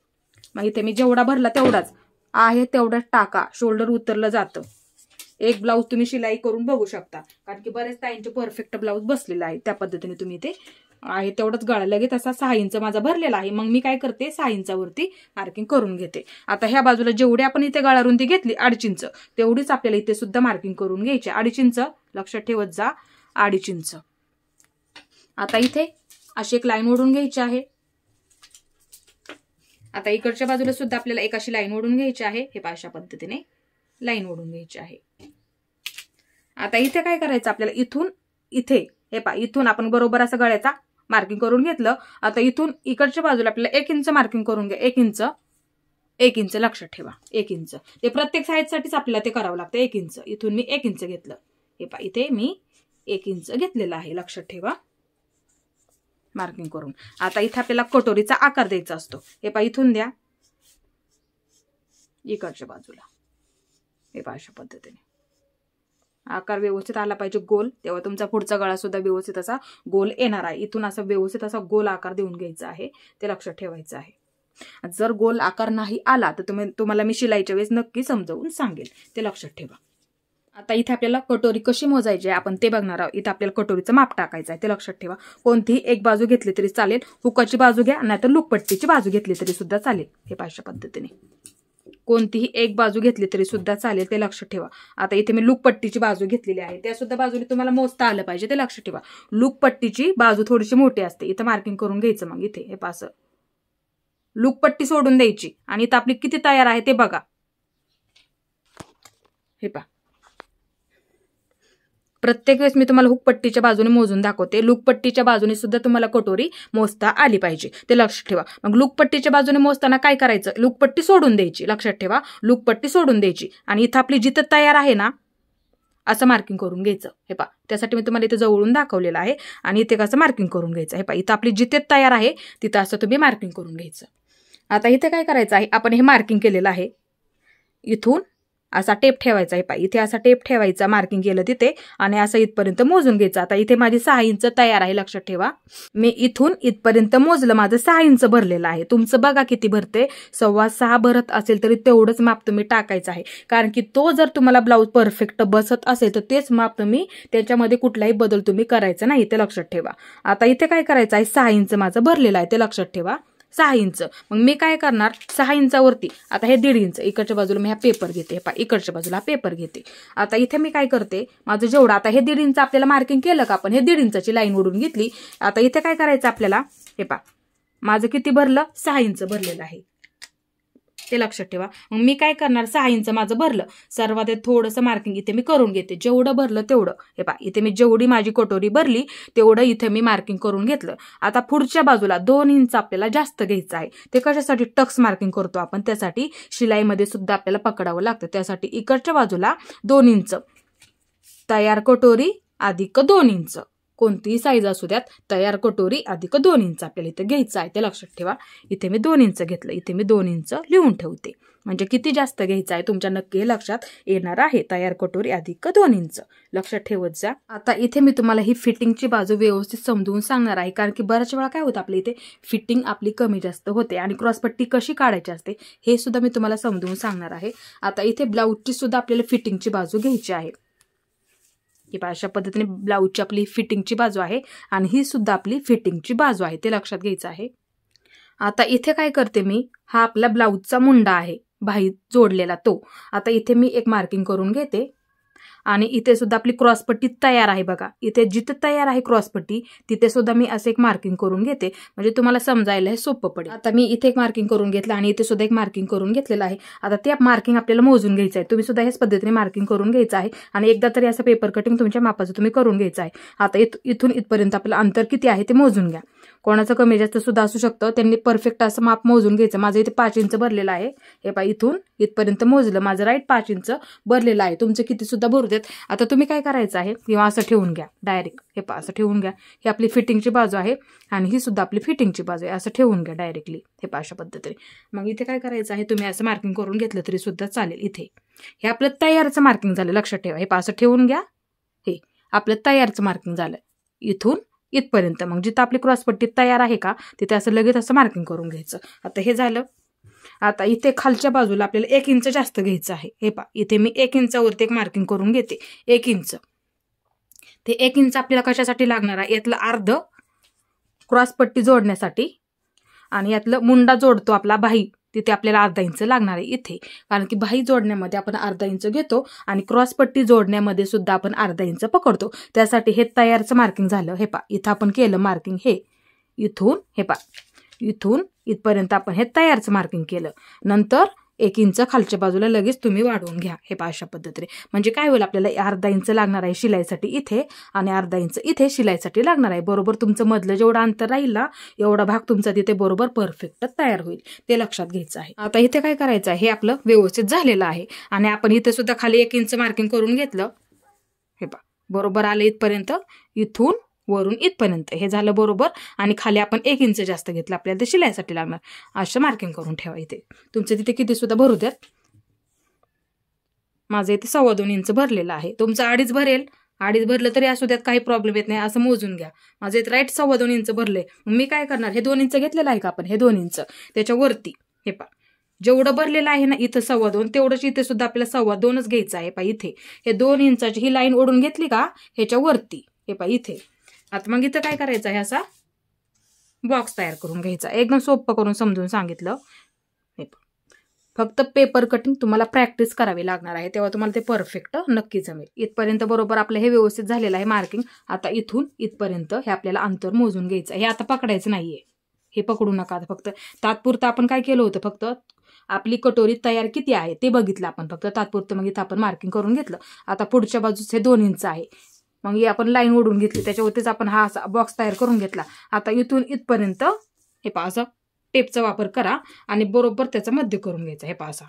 मग इथे मी जेवढा भरला तेवढाच आहे, तेवढाच टाका. शोल्डर उतरलं जातं. एक ब्लाऊज तुम्ही शिलाई करून बघू शकता, कारण की बरेच ताईंचे परफेक्ट ब्लाऊज बसलेला आहे. त्या पद्धतीने तुम्ही ते आहे तेवढंच गळा लगेच असा 6 इंच माझा भरलेला आहे. मग मी काय करते, 6 इंचावरती मार्किंग करून घेते. आता ह्या बाजूला जेवढी आपण इथे गळा रुंदी घेतली 2.5 इंच, तेवढीच आपल्याला इथे सुद्धा मार्किंग करून घ्यायची. 2.5 इंच लक्षात ठेवत जा, 2.5 इंच. आता इथे अशी एक लाईन ओढून घ्यायची आहे. आता इकडच्या बाजूला सुद्धा आपल्याला एक अशी लाईन ओढून घ्यायची आहे. हे पहा अशा पद्धतीने लाईन ओढून घ्यायची आहे. आता इथे काय करायचं आपल्याला, इथून इथे हे पहा इथून आपण बरोबर असं गळ्याचा मार्किंग करून घेतलं. आता इथून इकडच्या बाजूला आपल्याला 1 इंच मार्किंग करून घ्या. 1 इंच लक्षात ठेवा. 1 इंच ते प्रत्येक साईडसाठीच आपल्याला ते करावं लागतं. 1 इंच इथून मी 1 इंच घेतलं. हे पहा इथे मी 1 इंच घेतलेलं आहे, लक्षात ठेवा मार्किंग करून. आता इथे आपल्याला कटोरीचा आकार द्यायचा असतो. हे पहा इथून द्या इकडच्या बाजूला. हे पहा अशा पद्धतीने आकार व्यवस्थित आला पाहिजे गोल, तेव्हा तुमचा पुढचा गळा सुद्धा व्यवस्थित असा गोल येणार आहे. इथून असा व्यवस्थित असा गोल आकार देऊन घ्यायचा आहे, ते लक्षात ठेवायचं आहे. जर गोल आकार नाही आला तर तुम्हाला मी शिलाईच्या वेळेस नक्की समजावून सांगेल, ते लक्षात ठेवा. आता इथे आपल्याला कटोरी कशी मोजायची आहे आपण ते बघणार आहोत. इथे आपल्याला कटोरीचं माप टाकायचं आहे, ते लक्षात ठेवा. कोणतीही एक बाजू घेतली तरी चालेल, हुकाची बाजू घ्या, नाहीतर लूकपट्टीची बाजू घेतली तरी सुद्धा चालेल. हे अशा पद्धतीने कोणतीही एक बाजू घेतली तरी सुद्धा चालेल, ते लक्षात ठेवा. आता इथे मी लूकपट्टीची बाजू घेतलेली आहे, त्या सुद्धा बाजूने तुम्हाला मोजता आलं पाहिजे, ते लक्षात ठेवा. लूकपट्टीची बाजू थोडीशी मोठी असते, इथं मार्किंग करून घ्यायचं. मग इथे हे पास लूकपट्टी सोडून द्यायची आणि इथं आपली किती तयार आहे ते बघा. हे पहा प्रत्येक वेळेस मी तुम्हाला हुकपट्टीच्या बाजूने मोजून दाखवते. लूकपट्टीच्या बाजूने सुद्धा तुम्हाला कटोरी मोजता आली पाहिजे, ते लक्षात ठेवा. मग लूकपट्टीच्या बाजूने मोजताना काय करायचं, लूकपट्टी सोडून द्यायची, लक्षात ठेवा. लूकपट्टी सोडून द्यायची आणि इथं आपली जिथं तयार आहे ना असं मार्किंग करून घ्यायचं. हे पहा त्यासाठी मी तुम्हाला इथे जवळून दाखवलेलं आहे आणि इथे कसं मार्किंग करून घ्यायचं. हे पहा इथं आपली जिथे तयार आहे तिथं असं तुम्ही मार्किंग करून घ्यायचं. आता इथे काय करायचं आहे, आपण हे मार्किंग केलेलं आहे, इथून असा टेप ठेवायचा आहे. पहा इथे असा टेप ठेवायचा, मार्किंग केलं तिथे, आणि असं इथपर्यंत मोजून घ्यायचं. आता इथे माझी 6 इंच तयार आहे, लक्षात ठेवा. मी इथून इथपर्यंत मोजलं, माझं 6 इंच भरलेलं आहे. तुमचं बघा किती भरते, 6.25 भरत असेल तरी तेवढंच माप तुम्ही टाकायचं आहे, कारण की तो जर तुम्हाला ब्लाऊज परफेक्ट बसत असेल तर तेच माप तुम्ही त्याच्यामध्ये कुठलाही बदल तुम्ही करायचा नाही, ते लक्षात ठेवा. आता इथे काय करायचं आहे, 6 इंच माझं भरलेलं आहे, ते लक्षात ठेवा. 6 इंच. मग मी काय करणार, 6 इंचावरती आता हे 1.5 इंच इकडच्या बाजूला मी हा पेपर घेते. पहा इकडच्या बाजूला पेपर घेते. आता इथे मी काय करते, माझं जेवढं आता हे 1.5 इंच आपल्याला मार्किंग केलं का आपण, हे 1.5 इंचाची लाईन ओढून घेतली. आता इथे काय करायचं आपल्याला, हे पहा माझं किती भरलं, 6 इंच भरलेलं आहे, ते लक्षात ठेवा. मग मी काय करणार, 6 इंच माझं भरलं, सर्वात थोडंसं मार्किंग इथे मी करून घेते, जेवढं भरलं तेवढं. हे पहा इथे मी जेवढी माझी कटोरी भरली तेवढं इथे मी मार्किंग करून घेतलं. आता पुढच्या बाजूला 2 इंच आपल्याला जास्त घ्यायचं आहे. ते कशासाठी, टक्स मार्किंग करतो आपण, त्यासाठी शिलाईमध्ये सुद्धा आपल्याला पकडावं लागतं. त्यासाठी इकडच्या बाजूला 2 इंच तयार कटोरी अधिक 2 इंच, कोणतीही साईज असू द्यात, तयार कटोरी अधिक 2 इंच आपल्याला इथे घ्यायचं आहे, ते लक्षात ठेवा. इथे मी 2 इंच घेतलं, इथे मी 2 इंच लिहून ठेवते, म्हणजे किती जास्त घ्यायचं आहे तुमच्या नक्की हे लक्षात येणार आहे. तयार कटोरी अधिक 2 इंच लक्षात ठेवत जा. आता इथे मी तुम्हाला ही फिटिंगची बाजू व्यवस्थित समजून सांगणार आहे, कारण की बऱ्याच वेळा काय होतं, आपल्या इथे फिटिंग आपली कमी जास्त होते आणि क्रॉसपट्टी कशी काढायची असते हे सुद्धा मी तुम्हाला समजून सांगणार आहे. आता इथे ब्लाऊजची सुद्धा आपल्याला फिटिंगची बाजू घ्यायची आहे. ही अशा पद्धतीने ब्लाऊजची आपली फिटिंगची बाजू आहे आणि ही सुद्धा आपली फिटिंगची बाजू आहे, ते लक्षात घ्यायचं आहे. आता इथे काय करते मी, हा आपला ब्लाऊजचा मुंडा आहे बाही जोडलेला तो. आता इथे मी एक मार्किंग करून घेते आणि इथे सुद्धा आपली क्रॉसपट्टी तयार आहे बघा. इथे जिथे तयार आहे क्रॉसपट्टी तिथे सुद्धा मी असं एक मार्किंग करून घेते, म्हणजे तुम्हाला समजायला हे सोपं पडेल. आता मी इथे एक मार्किंग करून घेतलं आणि इथे सुद्धा एक मार्किंग करून घेतलेलं आहे. आता ते मार्किंग आपल्याला मोजून घ्यायचं आहे. तुम्ही सुद्धा ह्याच पद्धतीने मार्किंग करून घ्यायचं आहे आणि एकदा तरी असं पेपर कटिंग तुमच्या मापाचं तुम्ही करून घ्यायचं आहे. आता इथून इथपर्यंत आपलं अंतर किती आहे ते मोजून घ्या. कोणाचं कमी जास्त सुद्धा असू शकतं, त्यांनी परफेक्ट असं माप मोजून घ्यायचं. माझं इथे 5 इंच भरलेलं आहे. हे पहा, इथून इथपर्यंत मोजलं माझं राईट 5 इंच भरलेलं आहे. तुमचं किती सुद्धा भरू देत. आता तुम्ही काय करायचं आहे, किंवा असं ठेवून घ्या डायरेक्ट. हे पहा, असं ठेवून घ्या. ही आपली फिटिंगची बाजू आहे आणि ही सुद्धा आपली फिटिंगची बाजू आहे. असं ठेवून घ्या डायरेक्टली. हे पहा, अशा पद्धतीने. मग इथे काय करायचं आहे, तुम्ही असं मार्किंग करून घेतलं तरी सुद्धा चालेल. इथे हे आपलं तयारचं मार्किंग झालं, लक्षात ठेवा. हे पहा, असं ठेवून घ्या. हे आपलं तयारचं मार्किंग झालं इथून इथपर्यंत. मग जिथं आपली क्रॉसपट्टी तयार आहे का तिथे असं लगेच असं मार्किंग करून घ्यायचं. आता हे झालं. आता इथे खालच्या बाजूला आपल्याला 1 इंच जास्त घ्यायचं आहे. हे पहा, इथे मी 1 इंचावरती एक मार्किंग करून घेते. 1 इंच. ते 1 इंच आपल्याला कशासाठी लागणार आहे, यातलं अर्ध क्रॉसपट्टी जोडण्यासाठी आणि यातलं मुंडा जोडतो आपला बाही, तिथे आपल्याला अर्धा इंच लागणार आहे इथे. कारण की बाही जोडण्यामध्ये आपण अर्धा इंच घेतो आणि क्रॉसपट्टी जोडण्यामध्ये सुद्धा आपण अर्धा इंच पकडतो. त्यासाठी हे तयारचं मार्किंग झालं. हे पहा, इथं आपण केलं मार्किंग. हे इथून, हे पहा, इथून इथपर्यंत आपण हे तयारचं मार्किंग केलं. नंतर 1 इंच खालच्या बाजूला लगेच तुम्ही वाढवून घ्या. हे पहा, अशा पद्धतीने. म्हणजे काय होईल, आपल्याला अर्धा इंच लागणार आहे शिलाईसाठी इथे आणि अर्धा इंच इथे शिलाईसाठी लागणार आहे. बरोबर तुमचं मधलं जेवढं अंतर राहील ना, एवढा भाग तुमचा तिथे बरोबर परफेक्ट तयार होईल. ते लक्षात घ्यायचं आहे. आता इथे काय करायचं आहे, हे आपलं व्यवस्थित झालेलं आहे आणि आपण इथे सुद्धा खाली 1 इंच मार्किंग करून घेतलं. हे पहा, बरोबर आलं इथपर्यंत. इथून वरून इथपर्यंत हे झालं बरोबर. आणि खाली आपण 1 इंच जास्त घेतलं, आपल्याला ते शिलाईसाठी लागणार. असं मार्किंग करून ठेवा. इथे तुमचं तिथे किती सुद्धा भरू द्यात. माझं इथे 2.25 इंच भरलेलं आहे. तुमचं 2.5 भरेल. 2.5 भरलं तरी असू द्यात, काही प्रॉब्लेम येत नाही. असं मोजून घ्या. माझं इथे राईट 2.25 इंच भरले. मी काय करणार, हे 2 इंच घेतलेलं आहे का आपण, हे 2 इंच त्याच्यावरती. हे पहा, जेवढं भरलेलं आहे ना इथं 2.25, तेवढंच इथे सुद्धा आपल्याला 2.25च घ्यायचं आहे. पहा, इथे हे 2 इंचाची ही लाईन ओढून घेतली का ह्याच्यावरती. हे पहा, इथे. आता मग इथं काय करायचं आहे, असा बॉक्स तयार करून घ्यायचा. एकदम सोपं करून समजून सांगितलं. हे फक्त पेपर कटिंग तुम्हाला प्रॅक्टिस करावी लागणार आहे, तेव्हा तुम्हाला ते परफेक्ट नक्की जमेल. इथपर्यंत बरोबर आपलं हे व्यवस्थित झालेलं आहे मार्किंग. आता इथून इथपर्यंत हे आपल्याला अंतर मोजून घ्यायचं. हे आता पकडायचं नाहीये, हे पकडू नका. फक्त तात्पुरतं आपण काय केलं होतं, फक्त आपली कटोरी तयार किती आहे ते बघितलं आपण फक्त तात्पुरतं. मग इथं आपण मार्किंग करून घेतलं. आता पुढच्या बाजूच हे 2 इंच आहे. मग ही आपण लाईन ओढून घेतली, त्याच्यावरतीच आपण हा असा बॉक्स तयार करून घेतला. आता इथून इथपर्यंत हे पहा, असं टेपचा वापर करा आणि बरोबर त्याचा मध्य करून घ्यायचा. हे पहा, असा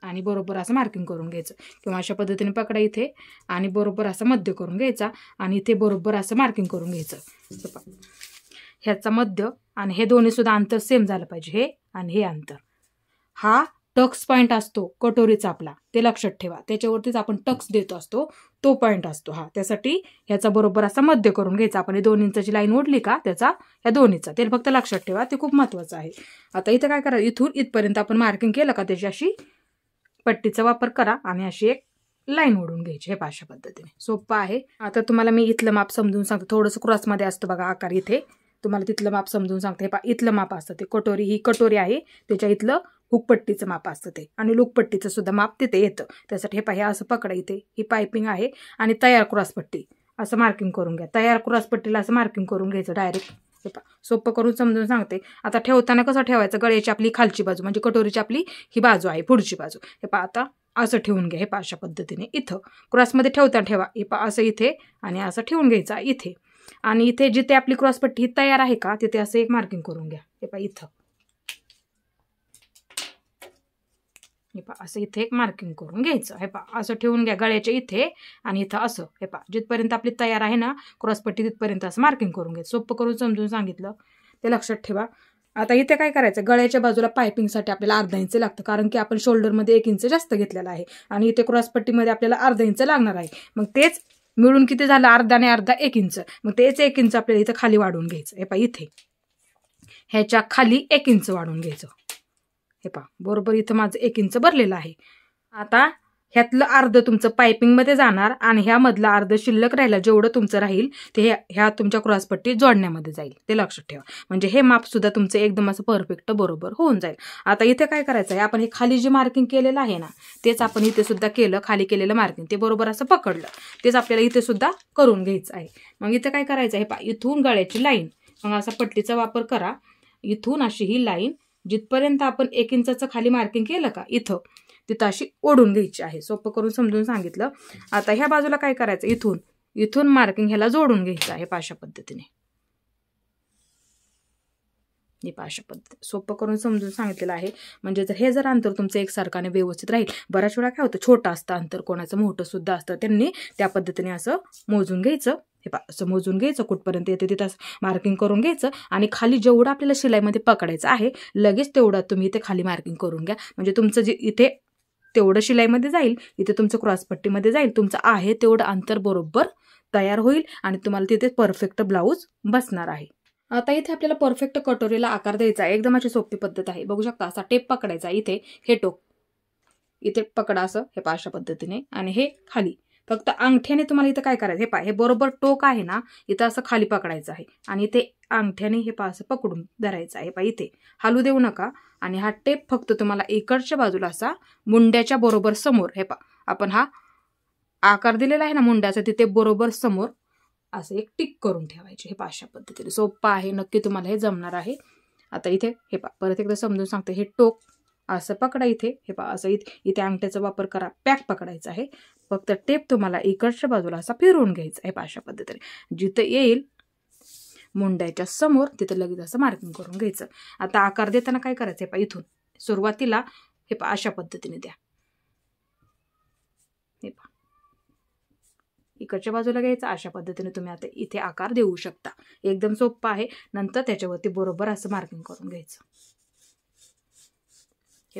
आणि बरोबर असं मार्किंग करून घ्यायचं, किंवा अशा पद्धतीने पकडा इथे आणि बरोबर असं मध्य करून घ्यायचा आणि इथे बरोबर असं मार्किंग करून घ्यायचं. ह्याचा मध्य आणि हे दोन्ही सुद्धा अंतर सेम झालं पाहिजे. हे आणि हे अंतर, हा टक्स पॉईंट असतो कटोरीचा आपला, ते लक्षात ठेवा. त्याच्यावरतीच आपण टक्स देतो असतो, तो पॉईंट असतो हा. त्यासाठी ह्याचा बरोबर असा मध्य करून घ्यायचा. आपण 2 इंचाची लाईन ओढली का त्याचा, ह्या 2 इंचा, ते फक्त लक्षात ठेवा, ते खूप महत्वाचं आहे. आता इथं काय करा, इथून इथपर्यंत आपण मार्किंग केलं का त्याची अशी पट्टीचा वापर करा आणि अशी एक लाईन ओढून घ्यायची. हे अशा पद्धतीने सोपं आहे. आता तुम्हाला मी इथलं माप समजून सांगतो. थोडंसं क्रॉसमध्ये असतं बघा आकार, इथे तुम्हाला तिथलं माप समजून सांगते. हे इथलं माप असतं ते कटोरी, ही कटोरी आहे त्याच्या इथलं हुकपट्टीचं माप असतं ते, आणि लुकपट्टीचं सुद्धा माप तिथे येतं. त्यासाठी हे हे असं पकडा. इथे ही पायपिंग आहे आणि तयार क्रॉसपट्टी असं मार्किंग करून घ्या. तयार क्रॉसपट्टीला असं मार्किंग करून घ्यायचं डायरेक्ट. हे सोपं करून समजून सांगते. आता ठेवताना कसं ठेवायचं, गळ्याची आपली खालची बाजू म्हणजे कटोरीची आपली ही बाजू आहे, पुढची बाजू. हे आता असं ठेवून घ्या. हे अशा पद्धतीने इथं क्रॉसमध्ये ठेवताना ठेवा. हे असं इथे आणि असं ठेवून घ्यायचं इथे. आणि इथे जिथे आपली क्रॉसपट्टी तयार आहे का तिथे असं एक मार्किंग करून घ्या. हे इथं, हे असं इथे एक मार्किंग करून घ्यायचं. हे असं ठेवून घ्या गळ्याच्या इथे आणि इथं असं. हे जिथपर्यंत आपली तयार आहे ना क्रॉसपट्टी तिथपर्यंत असं मार्किंग करून घ्यायचं. सोपं करून समजून सांगितलं, ते लक्षात ठेवा. आता इथे काय करायचं, गळ्याच्या बाजूला पायपिंगसाठी आपल्याला अर्धा इंच लागतं, कारण की आपण शोल्डरमध्ये 1 इंच जास्त घेतलेला आहे आणि इथे क्रॉसपट्टीमध्ये आपल्याला अर्धा इंच लागणार आहे. मग तेच मिळून किती झालं, अर्धा आणि अर्धा 1 इंच. मग तेच 1 इंच आपल्याला इथं खाली वाढवून घ्यायचं. हे इथे ह्याच्या खाली 1 इंच वाढवून घ्यायचं. हे बरोबर इथं माझं 1 इंच भरलेलं आहे. आता ह्यातलं अर्ध तुमचं पायपिंगमध्ये जाणार आणि ह्यामधलं अर्ध शिल्लक राहिला जेवढं तुमचं राहील ते ह्या तुमच्या क्रॉसपट्टी जोडण्यामध्ये जाईल, ते लक्षात ठेवा. म्हणजे हे माप सुद्धा तुमचं एकदम असं परफेक्ट बरोबर होऊन जाईल. आता इथे काय करायचं आहे, आपण हे खाली जे मार्किंग केलेलं आहे ना तेच आपण इथे सुद्धा केलं. खाली केलेलं मार्किंग ते बरोबर असं पकडलं, तेच आपल्याला इथे सुद्धा करून घ्यायचं आहे. मग इथे काय करायचं आहे, इथून गळ्याची लाईन, मग असा पट्टीचा वापर करा. इथून अशी ही लाईन जिथपर्यंत आपण 1 इंचाचं खाली मार्किंग केलं का इथं, तिथं अशी ओढून घ्यायची आहे. सोपं करून समजून सांगितलं. आता ह्या बाजूला काय करायचं, इथून मार्किंग ह्याला जोडून घ्यायचं आहे अशा पद्धतीने. अशा पद्धती सोपं करून समजून सांगितलेलं आहे. म्हणजे जर अंतर तुमचं एकसारखाने व्यवस्थित राहील. बऱ्याच वेळा काय होतं, छोटं असतं अंतर, कोणाचं मोठं सुद्धा असतं, त्यांनी त्या पद्धतीने असं मोजून घ्यायचं. असं मोजून घ्यायचं, कुठपर्यंत येते तिथं मार्किंग करून घ्यायचं आणि खाली जेवढं आपल्याला शिलाईमध्ये पकडायचं आहे लगेच तेवढं तुम्ही इथे खाली मार्किंग करून घ्या. म्हणजे तुमचं जे इथे तेवढं शिलाईमध्ये जाईल, इथे तुमचं क्रॉसपट्टीमध्ये जाईल, तुमचं आहे तेवढं अंतर बरोबर तयार होईल आणि तुम्हाला तिथे परफेक्ट ब्लाऊज बसणार आहे. आता इथे आपल्याला परफेक्ट कटोरीला आकार द्यायचा आहे. एकदम अशी सोपी पद्धत आहे. बघू शकता, असा टेप पकडायचा, इथे हे टोक इथे पकडा असं, हे अशा पद्धतीने, आणि हे खाली फक्त अंगठ्याने तुम्हाला इथं काय करायचं, हे बरोबर टोक आहे ना इथं असं खाली पकडायचं आहे आणि इथे अंगठ्याने हे असं पकडून धरायचं आहे. इथे हलू देऊ नका. आणि हा टेप फक्त तुम्हाला इकडच्या बाजूला असा मुंड्याच्या बरोबर समोर, आपण हा आकार दिलेला आहे ना मुंड्याचा, तिथे बरोबर समोर असं एक टिक करून ठेवायचे. हे अशा पद्धतीने सोपं आहे, नक्की तुम्हाला हे जमणार आहे. आता इथे परत एकदा समजून सांगते. हे टोक असं पकडा, इथे असं इथे अंगठ्याचा वापर करा, पॅक पकडायचा आहे. फक्त टेप तुम्हाला इकडच्या बाजूला असा फिरवून घ्यायचा आहे अशा पद्धतीने. जिथं येईल मुंड्याच्या समोर तिथं लगेच असं मार्किंग करून घ्यायचं. आता आकार देताना काय करायचं, इथून सुरुवातीला अशा पद्धतीने द्या. इकडच्या बाजूला घ्यायचं, अशा पद्धतीने तुम्ही आता इथे आकार देऊ शकता. एकदम सोपं आहे. नंतर त्याच्यावरती बरोबर असं मार्किंग करून घ्यायचं.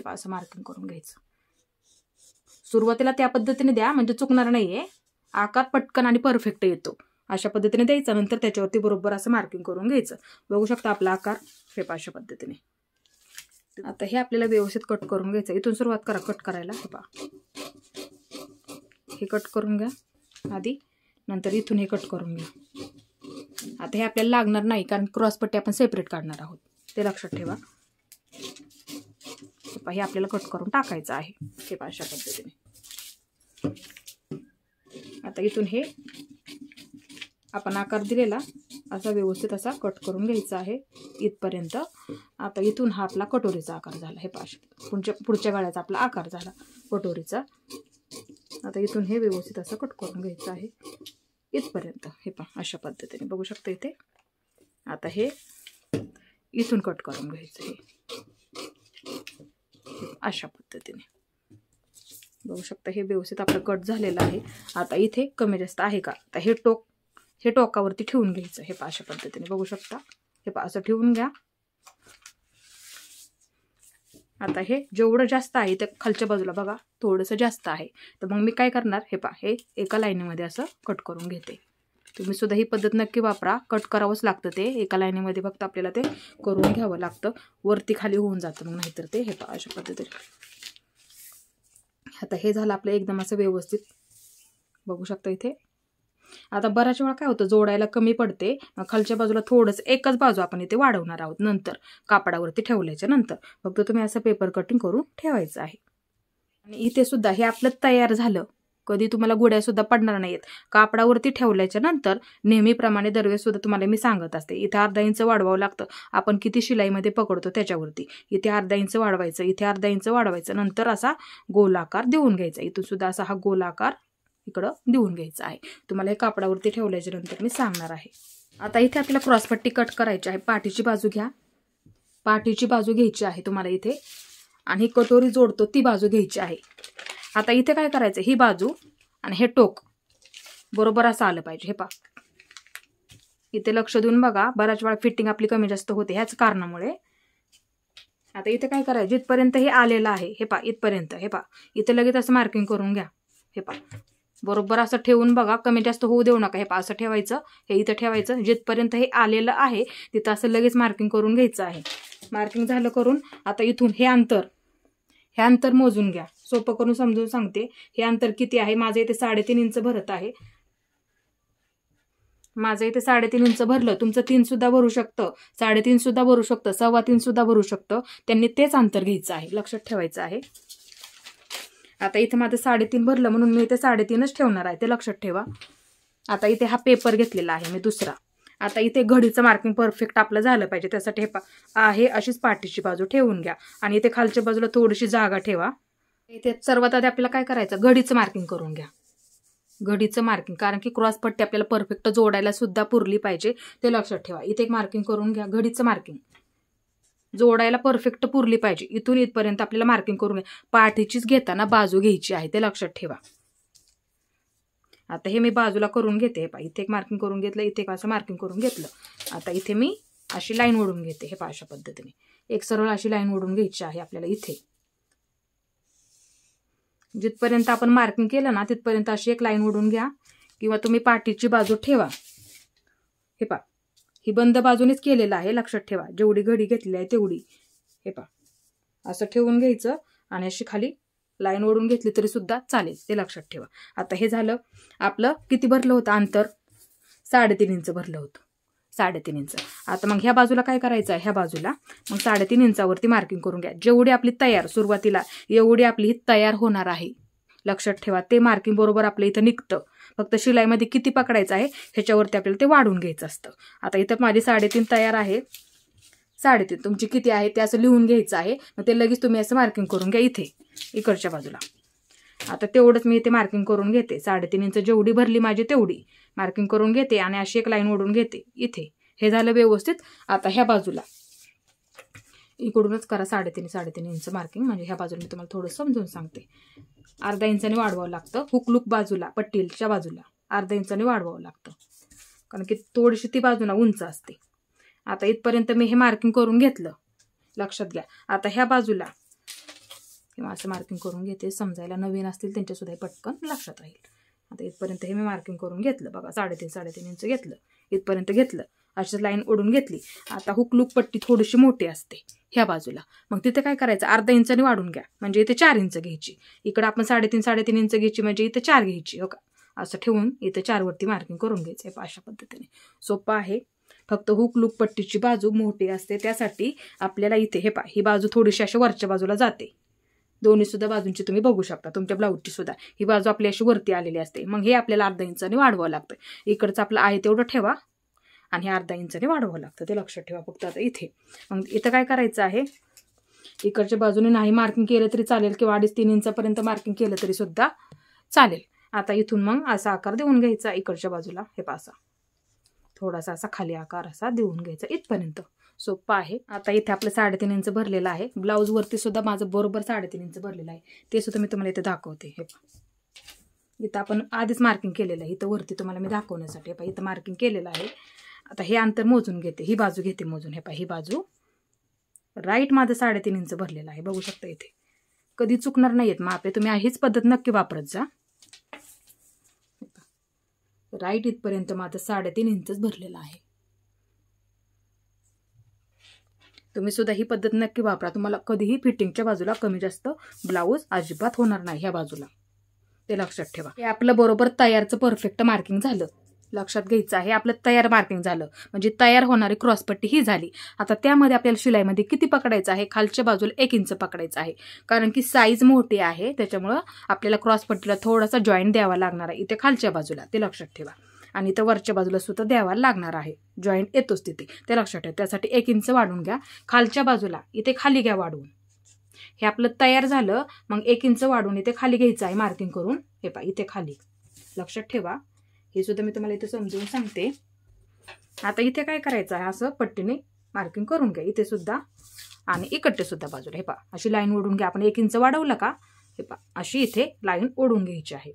असं मार्किंग करून घ्यायचं. सुरुवातीला त्या पद्धतीने द्या, म्हणजे चुकणार नाहीये. आकार पटकन आणि परफेक्ट येतो. अशा पद्धतीने द्यायचा. नंतर त्याच्यावरती बरोबर असं मार्किंग करून घ्यायचं. बघू शकता आपला आकार अशा पद्धतीने. आता हे आपल्याला व्यवस्थित कट करून घ्यायचं. इथून सुरुवात करा कट करायला. हे कट करून घ्या आधी, नंतर इथून हे कट करून घ्या. आता हे आपल्याला लागणार नाही, कारण क्रॉसपट्टी आपण सेपरेट काढणार आहोत, ते लक्षात ठेवा. हे आपल्याला कट करून टाकायचं आहे. हे अशा पद्धतीने. आता इथून हे आपण आकार दिलेला असा व्यवस्थित असा कट करून घ्यायचा आहे इथपर्यंत. आता इथून हा आपला कटोरीचा आकार झाला. हे पुढच्या गळ्याचा आपला आकार झाला कटोरीचा. आता इथून हे व्यवस्थित असं कट करून घ्यायचं आहे इथपर्यंत. हे अशा पद्धतीने बघू शकता इथे. आता हे इथून कट करून घ्यायचं. हे अशा पद्धतीने बघू शकता. हे व्यवस्थित आपलं कट झालेलं आहे. आता इथे कमी जास्त आहे का, तर हे टोकावरती ठेवून घ्यायचं. हे अशा पद्धतीने बघू शकता. हे असं ठेवून घ्या. आता हे जेवढं जास्त आहे ते खालच्या बाजूला बघा थोडंसं जास्त आहे, तर मग मी काय करणार, हे एका लाईनीमध्ये असं कट करून घेते. तुम्ही सुद्धा ही पद्धत नक्की वापरा. कट करावंच लागतं, ते एका लाईनीमध्ये फक्त आपल्याला ते करून घ्यावं लागतं. वरती खाली होऊन जातं मग नाहीतर ते. अशा पद्धतीने. आता हे झालं आपलं एकदम असं व्यवस्थित. बघू शकता इथे. आता बऱ्याच वेळा काय होतं, जोडायला कमी पडते. मग खालच्या बाजूला थोडंसं एकच बाजू आपण इथे वाढवणार आहोत नंतर कापडावरती ठेवल्याच्या नंतर. फक्त तुम्ही असं पेपर कटिंग करून ठेवायचं आहे. आणि इथे सुद्धा हे आपलं तयार झालं. कधी तुम्हाला गुड्या सुद्धा पडणार नाहीत. कापडावरती ठेवल्याच्या नंतर नेहमीप्रमाणे दरवेळेस सुद्धा तुम्हाला मी सांगत असते, इथे अर्धा इंच वाढवावं लागतं. आपण किती शिलाईमध्ये पकडतो त्याच्यावरती. इथे अर्धा इंच वाढवायचं, इथे अर्धा इंच वाढवायचं, नंतर असा गोलाकार देऊन घ्यायचा. इथून सुद्धा असा हा गोलाकार इकडं देऊन घ्यायचा आहे. तुम्हाला हे कापडावरती ठेवल्याच्या नंतर मी सांगणार आहे. आता इथे आपल्याला क्रॉसपट्टी कट करायची आहे. पाठीची बाजू घ्या. पाठीची बाजू घ्यायची आहे तुम्हाला इथे, आणि कटोरी जोडतो ती बाजू घ्यायची आहे. आता इथे काय करायचं, ही बाजू आणि हे टोक बरोबर असं आलं पाहिजे. हे इथे लक्ष देऊन बघा. बऱ्याच वेळा फिटिंग आपली कमी जास्त होते ह्याच कारणामुळे. आता इथे काय करायचं, जिथपर्यंत हे आलेलं आहे इथपर्यंत. इथे लगेच असं मार्किंग करून घ्या. हे बरोबर असं ठेवून बघा, कमी जास्त होऊ देऊ नका. हे असं ठेवायचं, हे इथं ठेवायचं. जिथपर्यंत हे आलेलं आहे तिथं असं लगेच मार्किंग करून घ्यायचं आहे. मार्किंग झालं करून आता इथून हे अंतर मोजून घ्या. सोपं करून समजून सांगते. हे अंतर किती आहे, माझं इथे 3.5 इंच भरत आहे. माझं इथे 3.5 इंच भरलं, तुमचं 3 सुद्धा भरू शकतं, 3.5 सुद्धा भरू शकतं, 3.25 सुद्धा भरू शकतं. त्यांनी तेच अंतर घ्यायचं आहे, लक्षात ठेवायचं आहे. आता इथे माझं 3.5 भरलं म्हणून मी इथे 3.5च ठेवणार आहे, ते लक्षात ठेवा. आता इथे हा पेपर घेतलेला आहे मी दुसरा. आता इथे घडीचं मार्किंग परफेक्ट आपलं झालं पाहिजे, त्यासाठी हे अशीच पाठीची बाजू ठेवून घ्या आणि इथे खालच्या बाजूला थोडीशी जागा ठेवा. इथे सर्वात आधी आपल्याला काय करायचं, घडीचं मार्किंग करून घ्या. घडीचं मार्किंग, कारण की क्रॉस पट्टी आपल्याला परफेक्ट जोडायला सुद्धा पुरली पाहिजे, ते लक्षात ठेवा. इथे एक मार्किंग करून घ्या. घडीचं मार्किंग जोडायला परफेक्ट पुरली पाहिजे. इथून इथपर्यंत आपल्याला मार्किंग करून घ्या. पाठीचीच घेताना बाजू घ्यायची आहे, ते लक्षात ठेवा. आता हे मी बाजूला करून घेते. इथे एक मार्किंग करून घेतलं, इथे एक असं मार्किंग करून घेतलं. आता इथे मी अशी लाईन ओढून घेते. हे अशा पद्धतीने एक सरळ अशी लाईन ओढून घ्यायची आहे आपल्याला. इथे जिथपर्यंत आपण मार्किंग केलं ना तिथपर्यंत अशी एक लाईन ओढून घ्या, किंवा तुम्ही पाठीची बाजू ठेवा. हे पहा, ही बंद बाजूनेच केलेलं आहे, लक्षात ठेवा. जेवढी घडी घेतली आहे तेवढी. हे पहा, असं ठेवून घ्यायचं आणि अशी खाली लाईन ओढून घेतली तरी सुद्धा चालेल, ते लक्षात ठेवा. आता हे झालं आपलं. किती भरलं होतं अंतर, 3.5 इंच भरलं होतं, 3.5 इंच. आता मग ह्या बाजूला काय करायचं आहे, ह्या बाजूला मग 3.5 इंचावरती मार्किंग करून घ्या. जेवढी आपली तयार सुरुवातीला एवढी आपली ही तयार होणार आहे, लक्षात ठेवा. ते मार्किंग बरोबर आपलं इथं निघतं. फक्त शिलाईमध्ये किती पकडायचं आहे ह्याच्यावरती आपल्याला ते वाढून घ्यायचं असतं. आता इथं माझी 3.5 तयार आहे. 3.5 तुमची किती आहे ते असं लिहून घ्यायचं आहे. मग ते लगेच तुम्ही असं मार्किंग करून घ्या इथे इकडच्या बाजूला. आता तेवढंच मी इथे मार्किंग करून घेते. 3.5 इंच जेवढी भरली माझी तेवढी मार्किंग करून घेते आणि अशी एक लाईन ओढून घेते इथे. हे झालं व्यवस्थित. आता ह्या बाजूला इकडूनच करा 3.5 इंच मार्किंग. म्हणजे ह्या बाजूला मी तुम्हाला थोडं समजून सांगते. अर्धा इंचाने वाढवावं लागतं. हुकलूक बाजूला पट्टीच्या बाजूला अर्धा इंचाने वाढवावं लागतं, कारण की थोडीशी ती बाजूला उंच असते. आता इथपर्यंत मी हे मार्किंग करून घेतलं, लक्षात घ्या. आता ह्या बाजूला किंवा असं मार्किंग करून घेते, समजायला नवीन असतील त्यांच्यासुद्धा पटकन लक्षात राहील. आता इथपर्यंत हे मी मार्किंग करून घेतलं बघा. 3.5 इंच घेतलं, इथपर्यंत घेतलं, अशी लाईन ओढून घेतली. आता हुकलूक पट्टी थोडीशी मोठी असते ह्या बाजूला. मग तिथे काय करायचं, अर्धा इंचाने वाढून घ्या. म्हणजे इथे 4 इंच घ्यायची. इकडे आपण 3.5 इंच घ्यायची, म्हणजे इथे 4 घ्यायची. हो का, असं ठेवून इथे 4 वरती मार्किंग करून घ्यायचं अशा पद्धतीने. सोपं आहे. फक्त हुकलूक पट्टीची बाजू मोठी असते, त्यासाठी आपल्याला इथे हे ही बाजू थोडीशी अशी वरच्या बाजूला जाते. दोन्ही सुद्धा बाजूंची तुम्ही बघू शकता. तुमच्या ब्लाऊजची सुद्धा ही बाजू आपली अशी वरती आलेली असते. मग हे आपल्याला अर्धा इंचाने वाढवावं लागतं. इकडचं आपलं आहे तेवढं ठेवा आणि हे अर्धा इंचाने वाढवावं लागतं, ते लक्षात ठेवा. फक्त आता इथे मग इथं काय करायचं आहे, इकडच्या बाजूने नाही मार्किंग केलं तरी चालेल, किंवा 2.5-3 इंचापर्यंत मार्किंग केलं तरी सुद्धा चालेल. आता इथून मग असा आकार देऊन घ्यायचा इकडच्या बाजूला. हे पासा थोडासा असा खाली आकार असा देऊन घ्यायचा इथपर्यंत. सोपं आहे. आता इथे आपलं 3.5 इंच भरलेलं आहे. ब्लाऊजवरती सुद्धा माझं बरोबर 3.5 इंच भरलेलं आहे, ते सुद्धा मी तुम्हाला इथे दाखवते. हे इथं आपण आधीच मार्किंग केलेलं आहे. इथं वरती तुम्हाला मी दाखवण्यासाठी इथं मार्किंग केलेलं आहे. आता हे अंतर मोजून घेते, ही बाजू घेते मोजून. हे ही बाजू राईट माझं 3.5 इंच भरलेलं आहे, बघू शकता. इथे कधी चुकणार नाहीयेत मापे. तुम्ही हीच पद्धत नक्की वापरत जा. राईट इथपर्यंत माझं 3.5 इंचच भरलेलं आहे. तुम्ही सुद्धा ही पद्धत नक्की वापरा. तुम्हाला कधीही फिटिंगच्या बाजूला कमी जास्त ब्लाऊज अजिबात होणार नाही ह्या बाजूला, ते लक्षात ठेवा. हे आपलं बरोबर तयारचं परफेक्ट मार्किंग झालं, लक्षात घ्यायचं आहे. आपलं तयार मार्किंग झालं म्हणजे तयार होणारी क्रॉसपट्टी ही झाली. आता त्यामध्ये आपल्याला शिलाईमध्ये किती पकडायचं आहे, खालच्या बाजूला 1 इंच पकडायचं आहे, कारण की साईज मोठी आहे. त्याच्यामुळं आपल्याला क्रॉसपट्टीला थोडासा जॉईंट द्यावा लागणार आहे इथे खालच्या बाजूला, ते लक्षात ठेवा. आणि इथं वरच्या बाजूला सुद्धा द्यावा लागणार आहे, जॉईंट येतोच तिथे, ते लक्षात ठेवा. त्यासाठी 1 इंच वाढून घ्या. खालच्या बाजूला इथे खाली घ्या वाढवून. हे आपलं तयार झालं. मग 1 इंच वाढून इथे खाली घ्यायचं आहे मार्किंग करून. हे पहा इथे खाली, लक्षात ठेवा. हे सुद्धा मी तुम्हाला इथे समजून सांगते. आता इथे काय करायचं आहे, असं पट्टीने मार्किंग करून घ्या इथे सुद्धा आणि इकडचे सुद्धा बाजूला. हे पहा अशी लाईन ओढून घ्या. आपण 1 इंच वाढवलं का, हे पहा अशी इथे लाईन ओढून घ्यायची आहे.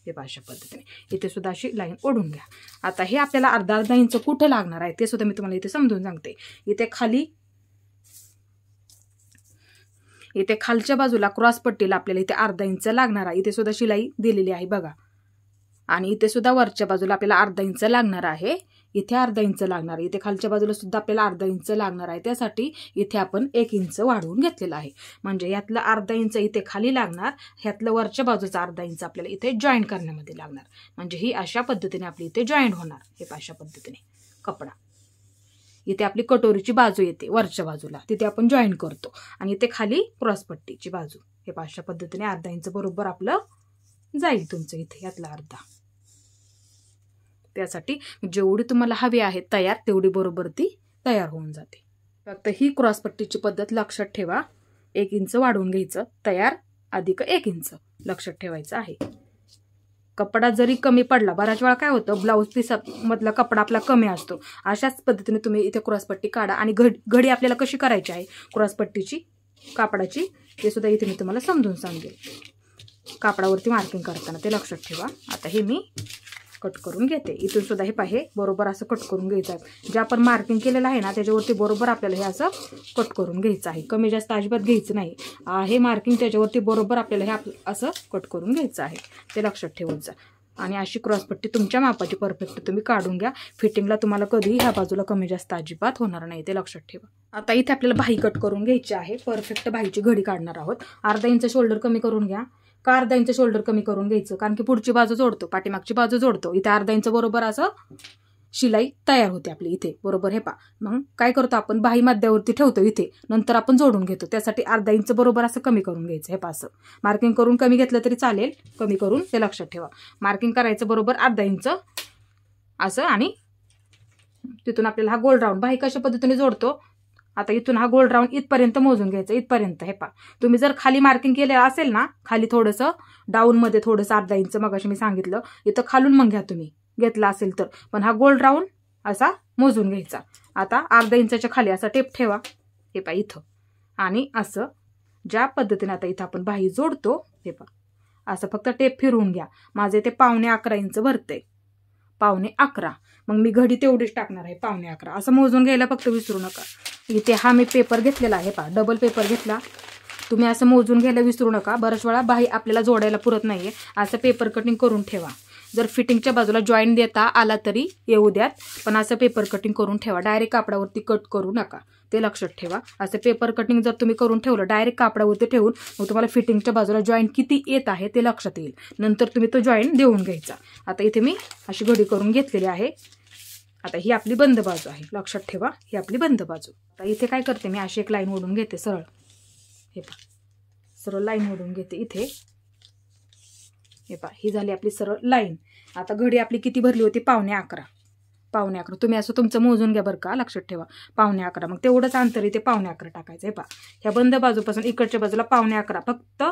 हे पहा अशा पद्धतीने इथे सुद्धा अशी लाईन ओढून घ्या. आता हे आपल्याला अर्धा इंच कुठं लागणार आहे ते सुद्धा मी तुम्हाला इथे समजून सांगते. इथे खाली, इथे खालच्या बाजूला क्रॉस पट्टीला आपल्याला इथे अर्धा इंच लागणार आहे. इथे सुद्धा शिलाई दिलेली आहे बघा. आणि इथे सुद्धा वरच्या बाजूला आपल्याला अर्धा इंच लागणार आहे. इथे अर्धा इंच लागणार आहे, इथे खालच्या बाजूला सुद्धा आपल्याला अर्धा इंच लागणार आहे. त्यासाठी इथे आपण 1 इंच वाढवून घेतलेला आहे. म्हणजे यातलं अर्धा इंच इथे खाली लागणार, ह्यातलं वरच्या बाजूचा अर्धा इंच आपल्याला इथे जॉईन करण्यामध्ये लागणार. म्हणजे ही अशा पद्धतीने आपली इथे जॉईन होणार. हे अशा पद्धतीने कपडा इथे आपली कटोरीची बाजू येते वरच्या बाजूला, तिथे आपण जॉईन करतो. आणि इथे खाली क्रॉसपट्टीची बाजू. हे अशा पद्धतीने अर्धा इंच बरोबर आपलं जाईल तुमचं इथे यातला अर्धा. त्यासाठी जेवढी तुम्हाला हवी आहे तयार तेवढी बरोबर ती तयार होऊन जाते. फक्त ही क्रॉसपट्टीची पद्धत लक्षात ठेवा. 1 इंच वाढवून घ्यायचं, तयार अधिक 1 इंच लक्षात ठेवायचं आहे. कपडा जरी कमी पडला, बऱ्याच वेळा काय होतं ब्लाऊज पीस मधला कपडा आपला कमी असतो, अशाच पद्धतीने तुम्ही इथे क्रॉसपट्टी काढा. आणि घडी आपल्याला कशी करायची आहे क्रॉसपट्टीची कापडाची ते सुद्धा इथे मी तुम्हाला समजून सांगेल. कापडावरती मार्किंग करताना ते लक्षात ठेवा. आता हे मी कट करून घेते. इथून सुद्धा हे पाहे बरोबर असं कट करून घ्यायचं आहे. जे आपण मार्किंग केलेलं आहे ना त्याच्यावरती बरोबर आपल्याला हे असं कट करून घ्यायचं आहे. कमी जास्त अजिबात घ्यायचं नाही. हे मार्किंग त्याच्यावरती बरोबर आपल्याला हे असं कट करून घ्यायचं आहे. ते लक्षात ठेवत जा. आणि अशी क्रॉसपट्टी तुमच्या मापाची परफेक्ट तुम्ही काढून घ्या. फिटिंगला तुम्हाला कधीही ह्या बाजूला कमी जास्त अजिबात होणार नाही, ते लक्षात ठेवा. आता इथे आपल्याला बाही कट करून घ्यायची आहे. परफेक्ट बाहीची घडी काढणार आहोत. अर्धा इंच शोल्डर कमी करून घ्या. का अर्धा इंच शोल्डर कमी करून घ्यायचं, कारण की पुढची बाजू जोडतो, पाठीमागची बाजू जोडतो. इथे अर्धा इंच बरोबर असं शिलाई तयार होते आपली इथे बरोबर. हे पा मग काय करतो आपण बाही मध्यावरती ठेवतो इथे, नंतर आपण जोडून घेतो. त्यासाठी अर्धा इंच बरोबर असं कमी करून घ्यायचं. हे पा असं मार्किंग करून कमी घेतलं तरी चालेल, कमी करून ते लक्षात ठेवा. मार्किंग करायचं बरोबर अर्धा इंच असं. आणि तिथून आपल्याला हा गोल राऊंड बाही कशा पद्धतीने जोडतो. आता इथून हा गोल राऊंड इथपर्यंत मोजून घ्यायचं, इथपर्यंत. हे पा तुम्ही जर खाली मार्किंग केलेलं असेल ना, खाली थोडंसं डाऊनमध्ये थोडंसं अर्धा इंच मगाशी मी सांगितलं, इथं खालून मग घ्या तुम्ही घेतला असेल तर. पण हा गोल राऊंड असा मोजून घ्यायचा. आता अर्धा इंचाच्या खाली असा टेप ठेवा. हे पा इथं. आणि असं ज्या पद्धतीने आता इथं आपण बाही जोडतो, हे पा असं फक्त टेप फिरवून घ्या. माझे ते 11.25 इंच भरते, 11.25. मग मी घडी तेवढीच टाकणार आहे 11.25. असं मोजून घ्यायला फक्त विसरू नका. इथे हा मी पेपर घेतलेला आहे पहा, डबल पेपर घेतला. तुम्ही असं मोजून घ्यायला विसरू नका. बऱ्याच वेळा बाही आपल्याला जोडायला पुरत नाहीये, असं पेपर कटिंग करून ठेवा. जर फिटिंगच्या बाजूला जॉईंट देता आला तरी येऊ द्यात, पण असं पेपर कटिंग करून ठेवा. डायरेक्ट कापडावरती कट करू नका, ते लक्षात ठेवा. असं पेपर कटिंग जर तुम्ही करून ठेवलं डायरेक्ट कापडावरती ठेवून, मग तुम्हाला फिटिंगच्या बाजूला जॉईंट किती येत आहे ते लक्षात येईल. नंतर तुम्ही तो जॉईंट देऊन घ्यायचा. आता इथे मी अशी घडी करून घेतलेली आहे. आता ही आपली बंद बाजू आहे, लक्षात ठेवा, ही आपली बंद बाजू. आता इथे काय करते मी, अशी एक लाईन ओढून घेते सरळ. हे पहा सरळ लाईन ओढून घेते इथे. हे पहा ही झाली आपली सरळ लाईन. आता घडी आपली किती भरली होती, 11.25. 11.25 तुम्ही असं तुमचं मोजून घ्या बरं का, लक्षात ठेवा 11.25. मग तेवढंच अंतर इथे 11.25 टाकायचं. हे पहा ह्या बंद बाजूपासून इकडच्या बाजूला 11.25. फक्त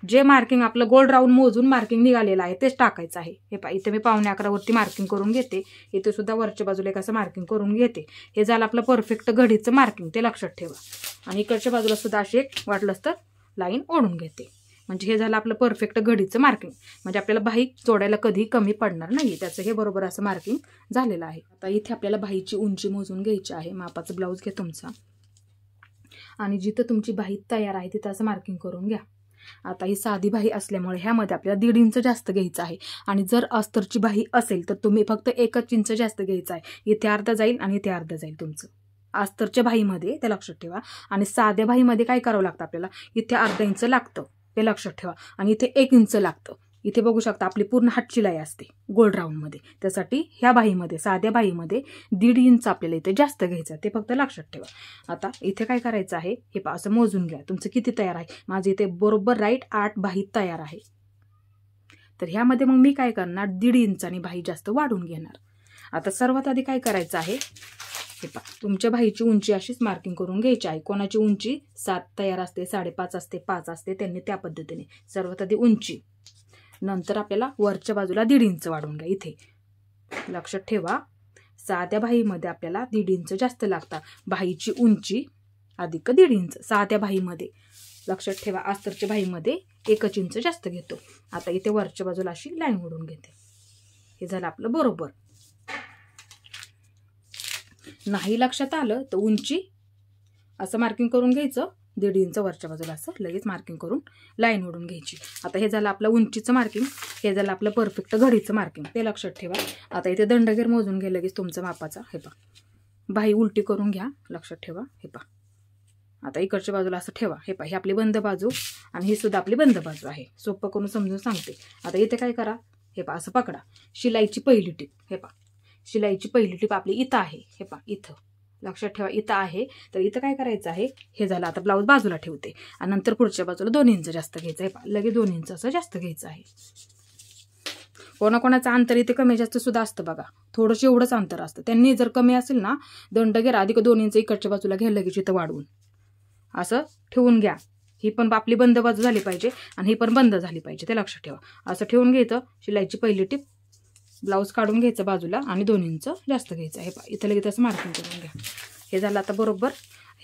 जे मार्किंग आपलं गोल राऊंड मोजून मार्किंग निघालेलं आहे तेच टाकायचं आहे. हे पहा इथे मी 11.25 वरती मार्किंग करून घेते. इथे सुद्धा वरच्या बाजूला एक असं मार्किंग करून घेते. हे झालं आपलं परफेक्ट घडीचं मार्किंग, ते लक्षात ठेवा. आणि इकडच्या बाजूला सुद्धा अशी एक वाटलंच तर लाईन ओढून घेते. म्हणजे हे झालं आपलं परफेक्ट घडीचं मार्किंग. म्हणजे आपल्याला बाही जोडायला कधी कमी पडणार नाही, त्याचं हे बरोबर असं मार्किंग झालेलं आहे. आता इथे आपल्याला बाहीची उंची मोजून घ्यायची आहे. मापाचं ब्लाऊज घ्या तुमचा आणि जिथं तुमची बाही तयार आहे तिथं असं मार्किंग करून घ्या. आता ही साधी बाही असल्यामुळे ह्यामध्ये आपल्याला 1.5 इंच जास्त घ्यायचं आहे. आणि जर अस्तरची बाही असेल तर तुम्ही फक्त 1 इंच जास्त घ्यायचं आहे. इथे अर्धा जाईल आणि इथे अर्धा जाईल तुमचं अस्तरच्या बाहीमध्ये, ते लक्षात ठेवा. आणि साध्या बाहीमध्ये काय करावं लागतं आपल्याला, इथे अर्धा इंच लागतं, ते लक्षात ठेवा. आणि इथे 1 इंच लागतं. इथे बघू शकता आपली पूर्ण हात शिलाई असते गोल राऊंडमध्ये. त्यासाठी ह्या बाहीमध्ये, साध्या बाहीमध्ये 1.5 इंच आपल्याला इथे जास्त घ्यायचं, ते फक्त लक्षात ठेवा. आता इथे काय करायचं आहे, हे पहा असं मोजून घ्या तुमचं किती तयार आहे. माझं इथे बरोबर राईट 8 बाही तयार आहे. तर ह्यामध्ये मग मी काय करणार, 1.5 इंचानी बाही जास्त वाढून घेणार. आता सर्वात आधी काय करायचं आहे, हे पहा तुमच्या बाहीची उंची अशीच मार्किंग करून घ्यायची आहे. कोणाची उंची 7 तयार असते, 5.5 असते, 5 असते, त्यांनी त्या पद्धतीने सर्वात आधी उंची. नंतर आपल्याला वरच्या बाजूला 1.5 इंच वाढवून घ्या. इथे लक्षात ठेवा, साध्या बाहीमध्ये आपल्याला 1.5 इंच जास्त लागतात. बाहीची उंची अधिक 1.5 इंच साध्या बाहीमध्ये, लक्षात ठेवा. अस्तरच्या बाहीमध्ये 1 इंच जास्त घेतो. आता इथे वरच्या बाजूला अशी लाईन ओढून घेते. हे झालं आपलं बरोबर. नाही लक्षात आलं तर उंची असं मार्किंग करून घ्यायचं, 1.5 इंच वरच्या बाजूला असं लगेच मार्किंग करून लाईन ओढून घ्यायची. आता हे झालं आपलं उंचीचं मार्किंग, हे झालं आपलं परफेक्ट घडीचं मार्किंग, ते लक्षात ठेवा. आता इथे दंडगेर मोजून घ्या लगेच तुमचं मापाचा. हे पहा, बाही उलटी करून घ्या, लक्षात ठेवा. हे पहा, आता इकडच्या बाजूला असं ठेवा. हे पहा, ही आपली बंद बाजू आणि ही सुद्धा आपली बंद बाजू आहे. सोपं करून समजून सांगते. आता इथे काय करा, हे पहा असं पकडा, शिलाईची पहिली टीप. हे पहा, शिलाईची पहिली टीप आपली इथं आहे. हे पहा इथं, लक्षात ठेवा इथं आहे. तर इथं काय करायचं आहे, हे झालं. आता ब्लाऊज बाजूला ठेवते आणि नंतर पुढच्या बाजूला 2 इंच जास्त घ्यायचं आहे. पहा लगेच 2 इंच असं जास्त घ्यायचं आहे. कोणाकोणाचं अंतर इथे कमी जास्त सुद्धा असतं बघा, थोडंसं एवढंच अंतर असतं. त्यांनी जर कमी असेल ना, दंडगेर अधिक 2 इंच इकडच्या बाजूला घ्या लगेच इथं वाढवून असं ठेवून घ्या. ही पण आपली बंद बाजू झाली पाहिजे आणि ही पण बंद झाली पाहिजे, ते लक्षात ठेवा. असं ठेवून घ्यायचं, शिलाईची पहिली टीप, ब्लाऊज काढून घ्यायचं बाजूला आणि 2 इंच जास्त घ्यायचं. हे पहा इथं लगेच असं मार्किंग करून घ्या. हे झालं. आता बरोबर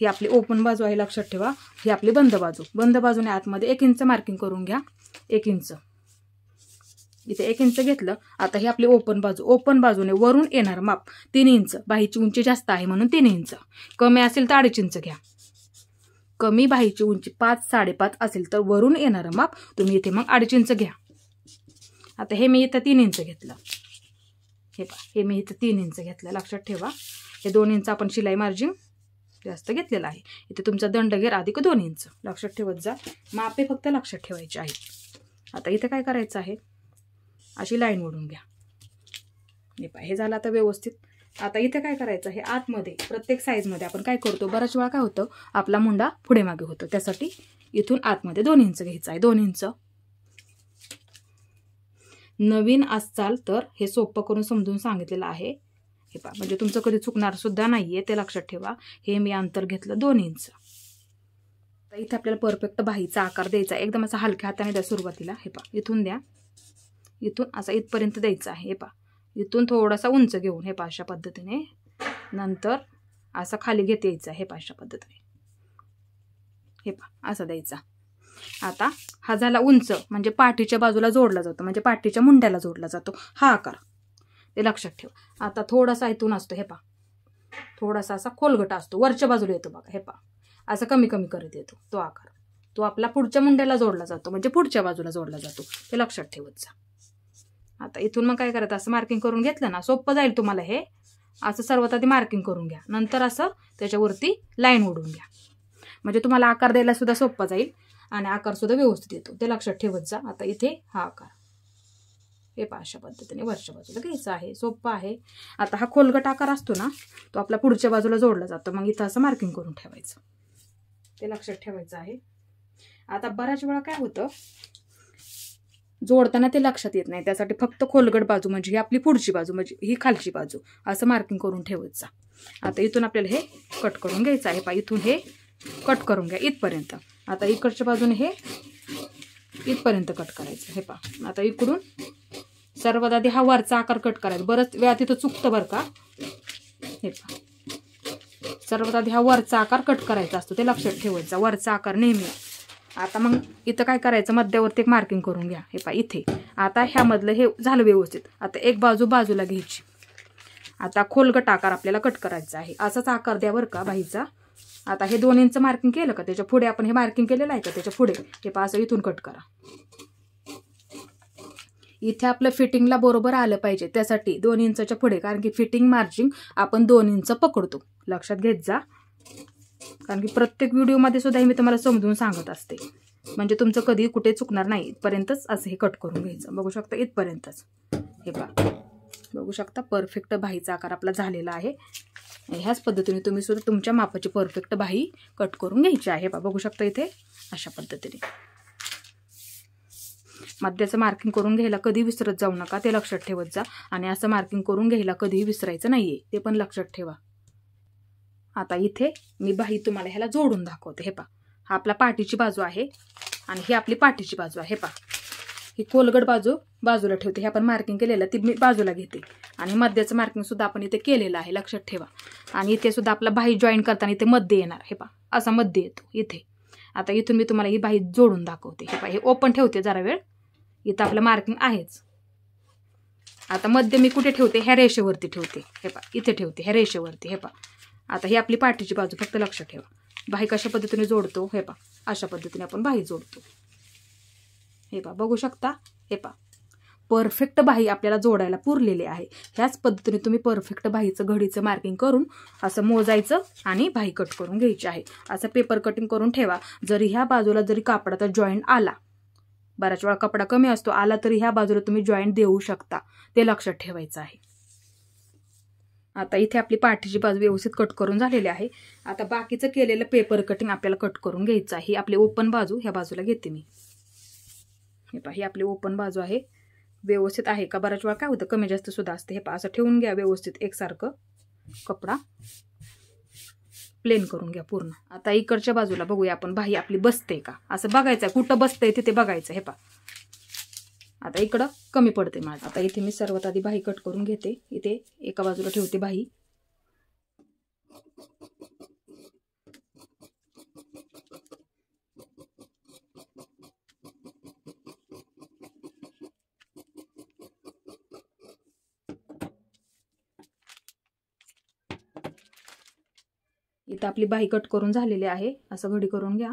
ही आपली ओपन बाजू आहे, लक्षात ठेवा. ही आपली बंद बाजू, बंद बाजूने आतमध्ये 1 इंच मार्किंग करून घ्या. 1 इंच इथे 1 इंच घेतलं. आता ही आपली ओपन बाजू, ओपन बाजूने वरून येणार माप 3 इंच. बाहीची उंची जास्त आहे म्हणून 3 इंच, कमी असेल तर 2.5 इंच घ्या. कमी बाहीची उंची 5-5.5 असेल तर वरून येणारं माप तुम्ही इथे मग 2.5 इंच घ्या. आता हे मी इथं 3 इंच घेतलं. हे पहा, हे मी इथं 3 इंच घेतलं, लक्षात ठेवा. हे 2 इंच आपण शिलाई मार्जिन जास्त घेतलेलं आहे. इथे तुमचा दंडगेर अधिक 2 इंच, लक्षात ठेवत जा. मापे फक्त लक्षात ठेवायची आहे. आता इथे काय करायचं आहे, अशी लाईन ओढून घ्या. हे पहा, हे झालं आता व्यवस्थित. आता इथे काय करायचं आहे, आतमध्ये प्रत्येक साईजमध्ये आपण काय करतो, बऱ्याच वेळा काय होतं, आपला मुंडा पुढे मागे होतो. त्यासाठी इथून आतमध्ये 2 इंच घ्यायचं आहे. 2 इंच. नवीन असाल तर हे सोपं करून समजून सांगितलेलं आहे. हे पहा, म्हणजे तुमचं कधी चुकणार सुद्धा नाहीये, ते लक्षात ठेवा. हे मी अंतर घेतलं 2 इंच. आता इथे आपल्याला परफेक्ट बाहीचा आकार द्यायचा, एकदम असा हलक्या हाताने द्या सुरुवातीला. हे पहा, इथून द्या, इथून असा इथपर्यंत द्यायचा आहे. हे पहा, इथून थोडासा उंच घेऊन हे पहा अशा पद्धतीने, नंतर असा खाली घेत यायचा. हे पहा अशा पद्धतीने, हे पहा असं द्यायचा. आता हा झाला उंच, म्हणजे पाठीच्या बाजूला जोडला जातो, म्हणजे पाठीच्या मुंड्याला जोडला जातो हा आकार, ते लक्षात ठेवा. आता थोडासा इथून असतो. हे पहा, थोडासा असा खोलगट असतो, वरच्या बाजूला येतो बघा. हे पहा, असं कमी कमी करत येतो तो आकार. तो आपला पुढच्या मुंड्याला जोडला जातो, म्हणजे पुढच्या बाजूला जोडला जातो, ते लक्षात ठेवत जा. आता इथून मग काय करायचं, असं मार्किंग करून घेतलं ना, सोपं जाईल तुम्हाला. हे असं सर्वात आधी मार्किंग करून घ्या, नंतर असं त्याच्यावरती लाईन ओढून घ्या, म्हणजे तुम्हाला आकार द्यायला सुद्धा सोपं जाईल आणि आकार सुद्धा व्यवस्थित येतो, ते लक्षात ठेवत जा. आता इथे हा आकार हे पहा अशा पद्धतीने वरच्या बाजूला घ्यायचा आहे, सोपं आहे. आता हा खोलगट आकार असतो ना, तो आपला पुढच्या बाजूला जोडला जातो, मग इथं असं मार्किंग करून ठेवायचं, ते लक्षात ठेवायचं आहे. आता बऱ्याच वेळा काय होतं, जोडताना ते लक्षात येत नाही, त्यासाठी फक्त खोलगट बाजू म्हणजे ही आपली पुढची बाजू, म्हणजे ही खालची बाजू, असं मार्किंग करून ठेवत जा. आता इथून आपल्याला हे कट करून घ्यायचं आहे. पहा, इथून हे कट करून घ्या इथपर्यंत. आता इकडच्या बाजूने हे इथपर्यंत कट करायचं. हे पहा, आता इकडून सर्वात आधी हा वरचा आकार कट करायचा. बरंच वेळा तिथं चुकतं बरं का. हे पहा, सर्वात आधी हा वरचा आकार कट करायचा असतो, ते लक्षात ठेवायचा, वरचा आकार नेहमी. आता मग इथं काय करायचं, मध्यावरती एक मार्किंग करून घ्या. हे पहा इथे. आता ह्यामधलं हे झालं व्यवस्थित. आता एक बाजू बाजूला घ्यायची. आता खोलगट आकार आपल्याला कट करायचा आहे, असाच आकार द्या बरं का बाहीचा. आता हे 2 इंच मार्किंग केलं का, त्याच्या पुढे आपण हे मार्किंग केलेलं आहे का, त्याच्या पुढे हे पहा असं इथून कट करा. इथे आपलं फिटिंगला बरोबर आलं पाहिजे, त्यासाठी 2 इंचच्या पुढे, कारण की फिटिंग मार्जिन आपण 2 इंच पकडतो, लक्षात घेत जा. कारण की प्रत्येक व्हिडिओमध्ये सुद्धा मी तुम्हाला समजून सांगत असते, म्हणजे तुमचं कधी कुठे चुकणार नाही. इथपर्यंतच असं हे कट करून घ्यायचं. बघू शकता इथपर्यंतच. हे पहा, बघू शकता परफेक्ट बाहीचा आकार आपला झालेला आहे. ह्याच पद्धतीने तुम्ही सुद्धा तुमच्या मापाची परफेक्ट बाही कट करून घ्यायची आहे. पहा, बघू शकता इथे अशा पद्धतीने. मध्याचं मार्किंग करून घ्यायला कधी विसरत जाऊ नका, ते लक्षात ठेवत जा. आणि असं मार्किंग करून घ्यायला कधीही विसरायचं नाहीये, ते पण लक्षात ठेवा. आता इथे मी बाही तुम्हाला ह्याला जोडून दाखवते. हे पहा, हा आपला पाठीची बाजू आहे आणि ही आपली पाठीची बाजू आहे. हे पहा, ही खोलगट बाजू बाजूला ठेवते, हे आपण मार्किंग केलेलं ती मी बाजूला घेते आणि मध्याचं मार्किंग सुद्धा आपण इथे केलेलं आहे, लक्षात ठेवा. आणि इथे सुद्धा आपला बाही जॉईन करताना इथे मध्ये येणार. हे पहा, असा मध्ये येतो इथे. आता इथून मी तुम्हाला ही बाही जोडून दाखवते. हे पहा, हे ओपन ठेवते जरा वेळ. इथं आपलं मार्किंग आहेच. आता मध्ये मी कुठे ठेवते, ह्या रेषेवरती ठेवते. हे पहा, इथे ठेवते ह्या रेषेवरती. हे पहा, आता ही आपली पाठीची बाजू, फक्त लक्षात ठेवा बाही कशा पद्धतीने जोडतो. हे पहा, अशा पद्धतीने आपण बाही जोडतो. हे पहा, बघू शकता. हे पहा, परफेक्ट बाही आपल्याला जोडायला पुरलेली आहे. ह्याच पद्धतीने तुम्ही परफेक्ट बाहीचं घडीचं मार्किंग करून असं मोजायचं आणि बाही कट करून घ्यायची आहे. असं पेपर कटिंग करून ठेवा. जरी ह्या बाजूला जरी कापडाचा जॉईंट आला, बऱ्याच वेळा कपडा कमी असतो, आला तरी ह्या बाजूला तुम्ही जॉईंट देऊ शकता, ते लक्षात ठेवायचं आहे. आता इथे आपली पाठीची बाजू व्यवस्थित कट करून झालेली आहे. आता बाकीचं केलेलं पेपर कटिंग आपल्याला कट करून घ्यायचं आहे. आपली ओपन बाजू ह्या बाजूला घेते मी. हे पहा, ही आपली ओपन बाजू आहे. व्यवस्थित आहे का? बऱ्याच वेळा काय होतं, कमी जास्त सुद्धा असते. हे पहा, असं ठेवून घ्या व्यवस्थित एकसारखं. कपडा प्लेन करून घ्या पूर्ण. आता इकडच्या बाजूला बघूया आपण बाही आपली बसते का, असं बघायचं. कुठं बसतंय तिथे बघायचं. हे पहा, आता इकडं कमी पडते माझं. आता इथे मी सर्वात आधी बाही कट करून घेते. इथे एका बाजूला ठेवते बाही. इथं आपली बाही कट करून झालेली आहे. असं घडी करून घ्या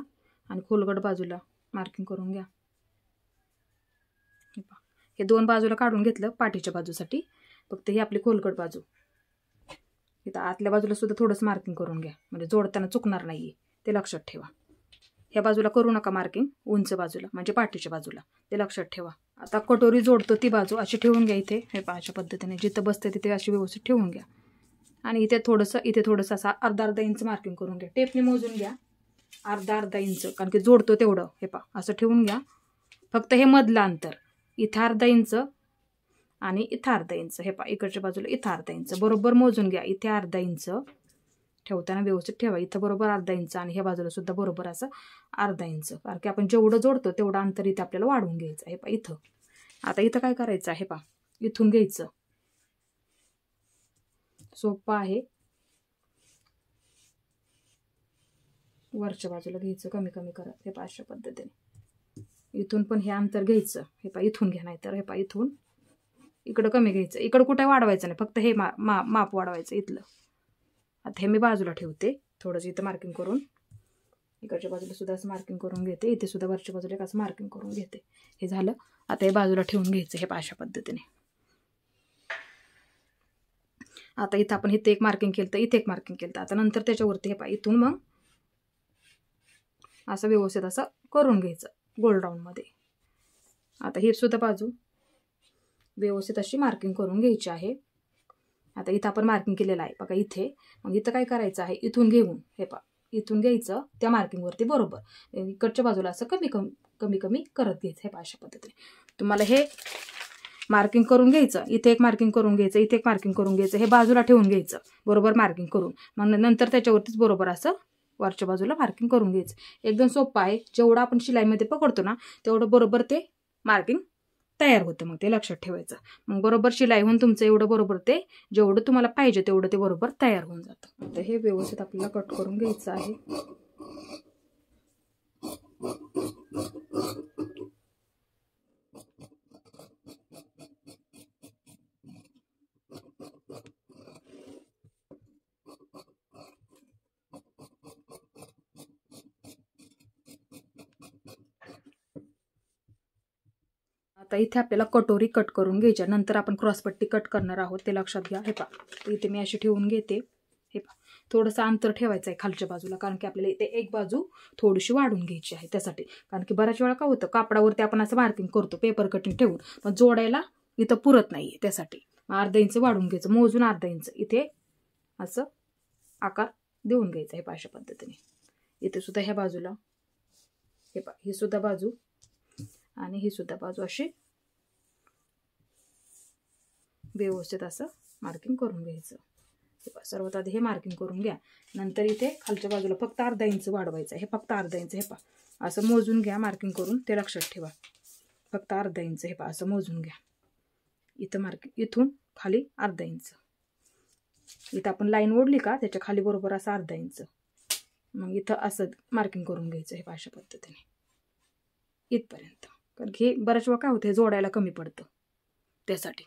आणि खोलगट बाजूला मार्किंग करून घ्या. हे दोन बाजूला काढून घेतलं पाठीच्या बाजूसाठी. फक्त ही आपली खोलगट बाजू. इथं आतल्या बाजूला सुद्धा थोडंसं मार्किंग करून घ्या, म्हणजे जोडताना चुकणार नाहीये, ते लक्षात ठेवा. ह्या बाजूला करू नका मार्किंग, उंच बाजूला म्हणजे पाठीच्या बाजूला, ते लक्षात ठेवा. आता कटोरी जोडतो ती बाजू अशी ठेवून घ्या. इथे हे अशा पद्धतीने जिथं बसते तिथे अशी व्यवस्थित ठेवून घ्या. आणि इथे थोडंसं असा अर्धा इंच मार्किंग करून घ्या. टेपने मोजून घ्या अर्धा इंच, कारण की जोडतो तेवढं. हे पहा, असं ठेवून घ्या. फक्त हे मधलं अंतर इथं अर्धा इंच आणि इथं अर्धा इंच. हे पहा, इकडच्या बाजूला इथं अर्धा इंच बरोबर मोजून घ्या. इथे अर्धा इंच ठेवताना व्यवस्थित ठेवा. इथं बरोबर अर्धा इंच आणि ह्या बाजूला सुद्धा बरोबर असं अर्धा इंच, कारण की आपण जेवढं जोडतो तेवढं अंतर इथे आपल्याला वाढवून घ्यायचं. हे पहा इथं. आता इथं काय करायचं आहे पहा, इथून घ्यायचं. सोपं आहे. वरच्या बाजूला घ्यायचं, कमी कमी करत. हे पहा, अशा पद्धतीने इथून पण हे अंतर घ्यायचं. हे पहा, इथून घ्या, नाही तर हे पहा इथून इकडं कमी घ्यायचं. इकडं कुठे वाढवायचं नाही, फक्त हे माप वाढवायचं इथलं. आता हे मी बाजूला ठेवते. थोडंसं इथं मार्किंग करून इकडच्या बाजूला सुद्धा असं मार्किंग करून घेते. इथे सुद्धा वरच्या बाजूला एक असं मार्किंग करून घेते. हे झालं. आता हे बाजूला ठेवून घ्यायचं. हे पहा, अशा पद्धतीने. आता इथं आपण इथे एक मार्किंग केलं तर इथे एक मार्किंग केलं. आता नंतर त्याच्यावरती हे पहा इथून मग असं व्यवस्थित असं करून घ्यायचं गोल राऊंडमध्ये. आता ही सुद्धा बाजू व्यवस्थित अशी मार्किंग करून घ्यायची आहे. आता इथं आपण मार्किंग केलेलं आहे बघा इथे. मग इथं काय करायचं आहे, इथून घेऊन हे पहा इथून घ्यायचं त्या मार्किंगवरती बरोबर इकडच्या बाजूला असं कमी कमी करत घ्यायचं. हे पहा, अशा पद्धतीने तुम्हाला हे मार्किंग करून घ्यायचं. इथे एक मार्किंग करून घ्यायचं, इथे एक मार्किंग करून घ्यायचं. हे बाजूला ठेवून घ्यायचं बरोबर मार्किंग करून. मग नंतर त्याच्यावरतीच बरोबर असं वरच्या बाजूला मार्किंग करून घ्यायचं. एकदम सोपं आहे. जेवढं आपण शिलाईमध्ये पकडतो ना तेवढं बरोबर ते मार्किंग तयार होतं. मग ते लक्षात ठेवायचं. मग बरोबर शिलाई होऊन तुमचं एवढं बरोबर ते जेवढं तुम्हाला पाहिजे तेवढं ते बरोबर तयार होऊन जातं. आता हे व्यवस्थित आपल्याला कट करून घ्यायचं आहे. आता इथे आपल्याला कटोरी कट करून घ्यायच्या. नंतर आपण क्रॉसपट्टी कट करणार आहोत, ते लक्षात घ्या. हे पहा, इथे मी अशी ठेवून घेते. हे पहा, थोडंसं अंतर ठेवायचं आहे खालच्या बाजूला, कारण की आपल्याला इथे एक बाजू थोडीशी वाढून घ्यायची आहे त्यासाठी. कारण की बऱ्याच वेळा काय होतं, कापडावरती आपण असं मार्किंग करतो पेपर कटिंग ठेवून, पण जोडायला इथं पुरत नाहीये. त्यासाठी अर्धा इंच वाढून घ्यायचं, मोजून अर्धा इंच इथे असं आकार देऊन घ्यायचा. हे पहा, अशा पद्धतीने. इथे सुद्धा ह्या बाजूला हे पहा, ही सुद्धा बाजू आणि ही सुद्धा बाजू अशी व्यवस्थित असं मार्किंग करून घ्यायचं. सर्वात आधी हे मार्किंग करून घ्या. नंतर इथे खालच्या बाजूला फक्त अर्धा इंच वाढवायचं. हे फक्त अर्धा इंच. हे पहा, असं मोजून घ्या मार्किंग करून, ते लक्षात ठेवा. फक्त अर्धा इंच. हे पहा, असं मोजून घ्या. इथं मार्किंग इथून खाली अर्धा इंच. इथं आपण लाईन ओढली का त्याच्या खाली बरोबर असं अर्धा इंच. मग इथं असं मार्किंग करून घ्यायचं. हे पहा, अशा पद्धतीने इथपर्यंत. कारण की बऱ्याच वेळा काय होतं, हे जोडायला कमी पडतं त्यासाठी.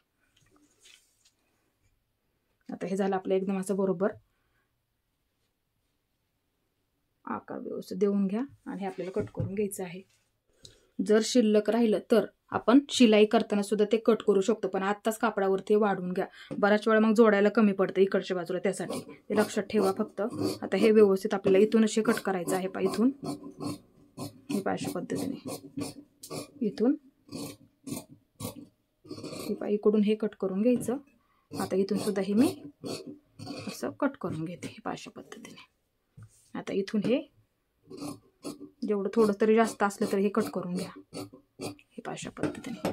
आता हे झालं आपलं एकदम असं बरोबर आकार व्यवस्थित देऊन घ्या आणि हे आपल्याला कट करून घ्यायचं आहे. जर शिल्लक राहिलं तर आपण शिलाई करताना सुद्धा ते कट करू शकतो, पण आत्ताच कापडावरती वाढून घ्या. बऱ्याच वेळा मग जोडायला कमी पडतं इकडच्या बाजूला, त्यासाठी ते लक्षात ठेवा फक्त. आता हे व्यवस्थित आपल्याला इथून असे कट करायचं आहे. इथून हे अशा पद्धतीने इथून इकडून हे कट करून घ्यायचं. आता इथून सुद्धा हे मी असं कट करून घेते हे अशा पद्धतीने. आता इथून हे जेवढं थोडं तरी जास्त असलं तरी हे कट करून घ्या हे अशा पद्धतीने.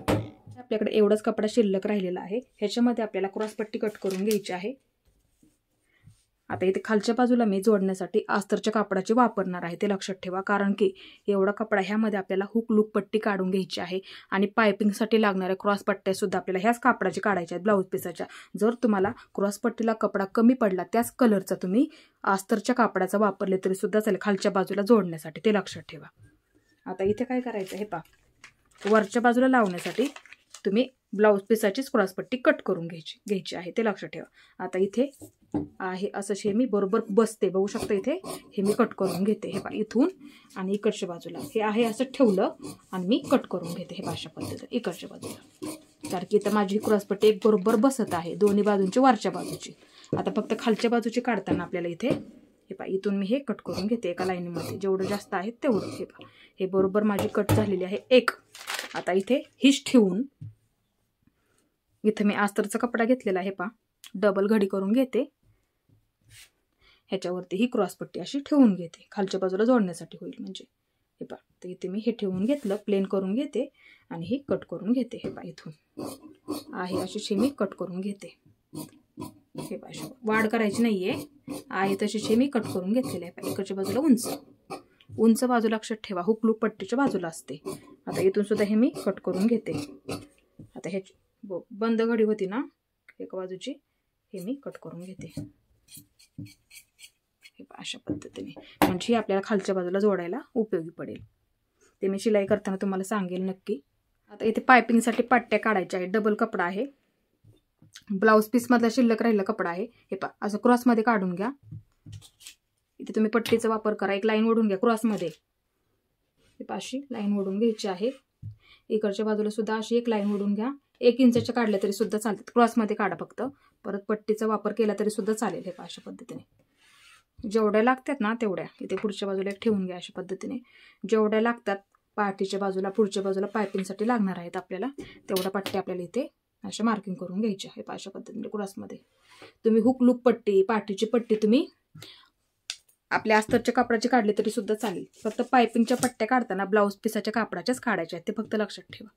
आपल्याकडे एवढाच कपडा शिल्लक राहिलेला आहे. ह्याच्यामध्ये आपल्याला क्रॉसपट्टी कट करून घ्यायची आहे. आता इथे खालच्या बाजूला मी जोडण्यासाठी अस्तरच्या कापडाचे वापरणार आहे, ते लक्षात ठेवा. कारण की एवढा कपडा ह्यामध्ये आपल्याला हुक लूक पट्टी काढून घ्यायची आहे आणि पायपिंगसाठी लागणाऱ्या क्रॉस पट्ट्या सुद्धा आपल्याला ह्याच कापडाचे काढायच्या आहेत ब्लाऊज पीसाच्या. जर तुम्हाला क्रॉस पट्टीला कपडा कमी पडला त्याच कलरचा तुम्ही अस्तरच्या कापडाचा वापरले तरी सुद्धा चालेल खालच्या बाजूला जोडण्यासाठी, ते लक्षात ठेवा. आता इथे काय करायचं हे वरच्या बाजूला लावण्यासाठी तुम्ही ब्लाऊज पीसाचीच क्रॉसपट्टी कट करून घ्यायची आहे, ते लक्षात ठेवा. आता इथे आहे असं हे मी बरोबर बसते, बघू शकता. इथे हे मी कट करून घेते हे इथून आणि इकडच्या बाजूला हे आहे असं ठेवलं आणि मी कट करून घेते हे अशा पद्धतीने इकडच्या बाजूला. कारण की इथं माझी क्रॉसपट्टी एक बरोबर बसत आहे दोन्ही बाजूंची, वरच्या बाजूची. आता फक्त खालच्या बाजूची काढताना आपल्याला इथे हे इथून मी हे कट करून घेते एका लाईनीमध्ये. जेवढं जास्त आहे तेवढं हे बरोबर माझी कट झालेली आहे एक. आता इथे हिच ठेवून इथे मी अस्तरचा कपडा घेतलेला आहे डबल घडी करून घेते. ह्याच्यावरती ही क्रॉसपट्टी अशी ठेवून घेते खालच्या बाजूला जोडण्यासाठी होईल म्हणजे. हे तर इथे मी हे ठेवून घेतलं, प्लेन करून घेते आणि ही कट करून घेते. हे इथून आहे अशी मी कट करून घेते. हे अशी वाढ करायची नाहीये, आहे तशी मी कट करून घेतलेली आहे. इकडच्या बाजूला उंच बाजू लक्षात ठेवा, हुकलूक पट्टीच्या बाजूला असते. आता इथून सुद्धा हे मी कट करून घेते. आता ह्याची बंद घडी होती ना एका बाजूची, हे मी कट करून घेते हे अशा पद्धतीने. म्हणजे आपल्याला खालच्या बाजूला जोडायला उपयोगी पडेल. ते मी शिलाई करताना तुम्हाला सांगेल नक्की. आता इथे पायपिंगसाठी पट्ट्या काढायच्या आहेत. डबल कपडा आहे, ब्लाऊज पीस मधला शिल्लक राहिलेला कपडा आहे. हे असं क्रॉसमध्ये काढून घ्या. इथे तुम्ही पट्टीचा वापर करा. एक लाईन ओढून घ्या क्रॉसमध्ये, हे अशी लाईन ओढून घ्यायची आहे. इकडच्या बाजूला सुद्धा अशी एक लाईन ओढून घ्या. 1 इंचाच्या काढल्या तरी सुद्धा चालतात, क्रॉसमध्ये काढा फक्त. परत पट्टीचा वापर केला तरी सुद्धा चालेल. हे अशा पद्धतीने जेवढ्या लागतात ना तेवढ्या इथे पुढच्या बाजूला एक ठेवून घ्या अशा पद्धतीने. जेवढ्या लागतात पाठीच्या बाजूला पुढच्या बाजूला पायपिंगसाठी लागणार आहेत आपल्याला, तेवढ्या पट्ट्या आपल्याला इथे अशा मार्किंग करून घ्यायच्या. हे अशा पद्धतीने क्रॉसमध्ये तुम्ही हुक लूक पट्टी, पाठीची पट्टी तुम्ही आपल्या अस्तरच्या कापडाची काढली तरी सुद्धा चालेल. फक्त पायपिंगच्या पट्ट्या काढताना ब्लाऊज पिसाच्या कापडाच्याच काढायच्या आहेत, ते फक्त लक्षात ठेवा.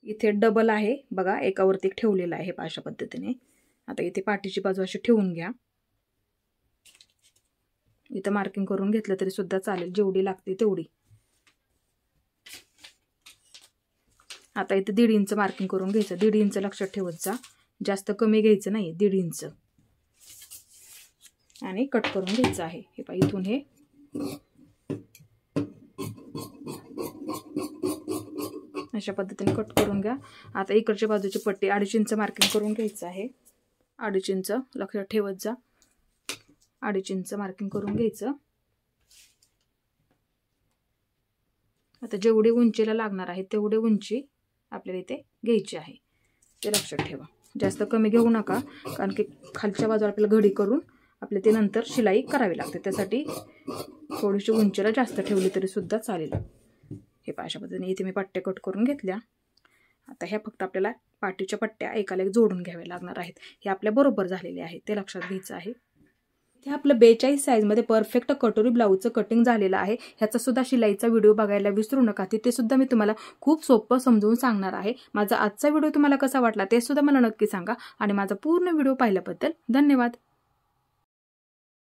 इथे डबल आहे बघा, एकावरती ठेवलेला आहे अशा पद्धतीने. आता इथे पाठीची बाजू अशी ठेवून घ्या. इथं मार्किंग करून घेतलं तरी सुद्धा चालेल, जेवढी लागते तेवढी. आता इथे 1.5 इंच मार्किंग करून घ्यायचं. 1.5 इंच लक्षात ठेवत जा, जास्त कमी घ्यायचं नाही, 1.5 इंच. आणि कट करून घ्यायचं आहे. हे इथून हे अशा पद्धतीने कट करून घ्या. आता इकडच्या बाजूची पट्टी 2.5 इंच मार्किंग करून घ्यायचं आहे. 2.5 इंच लक्षात ठेवत जा, 2.5 इंच मार्किंग करून घ्यायचं. आता जेवढी उंचीला लागणार आहे तेवढी उंची आपल्याला इथे घ्यायची आहे, ते लक्षात ठेवा. जास्त कमी घेऊ नका, कारण की खालच्या बाजूला आपल्याला घडी करून आपल्या ते नंतर शिलाई करावी लागते. त्यासाठी थोडीशी उंचीला जास्त ठेवली तरी सुद्धा चालेल. हे अशा पद्धतीने इथे मी पट्ट्या कट करून घेतल्या. आता ह्या फक्त आपल्याला पाठीच्या पट्ट्या एकाला एक जोडून घ्याव्या लागणार आहेत. हे आपल्या बरोबर झालेले आहे, ते लक्षात घ्यायचं आहे. हे आपलं 42 साईजमध्ये परफेक्ट कटोरी ब्लाऊजचं कटिंग झालेलं आहे. ह्याचा सुद्धा शिलाईचा व्हिडिओ बघायला विसरू नका, तिथे सुद्धा मी तुम्हाला खूप सोपं समजून सांगणार आहे. माझा आजचा व्हिडिओ तुम्हाला कसा वाटला ते सुद्धा मला नक्की सांगा आणि माझा पूर्ण व्हिडिओ पाहिल्याबद्दल धन्यवाद.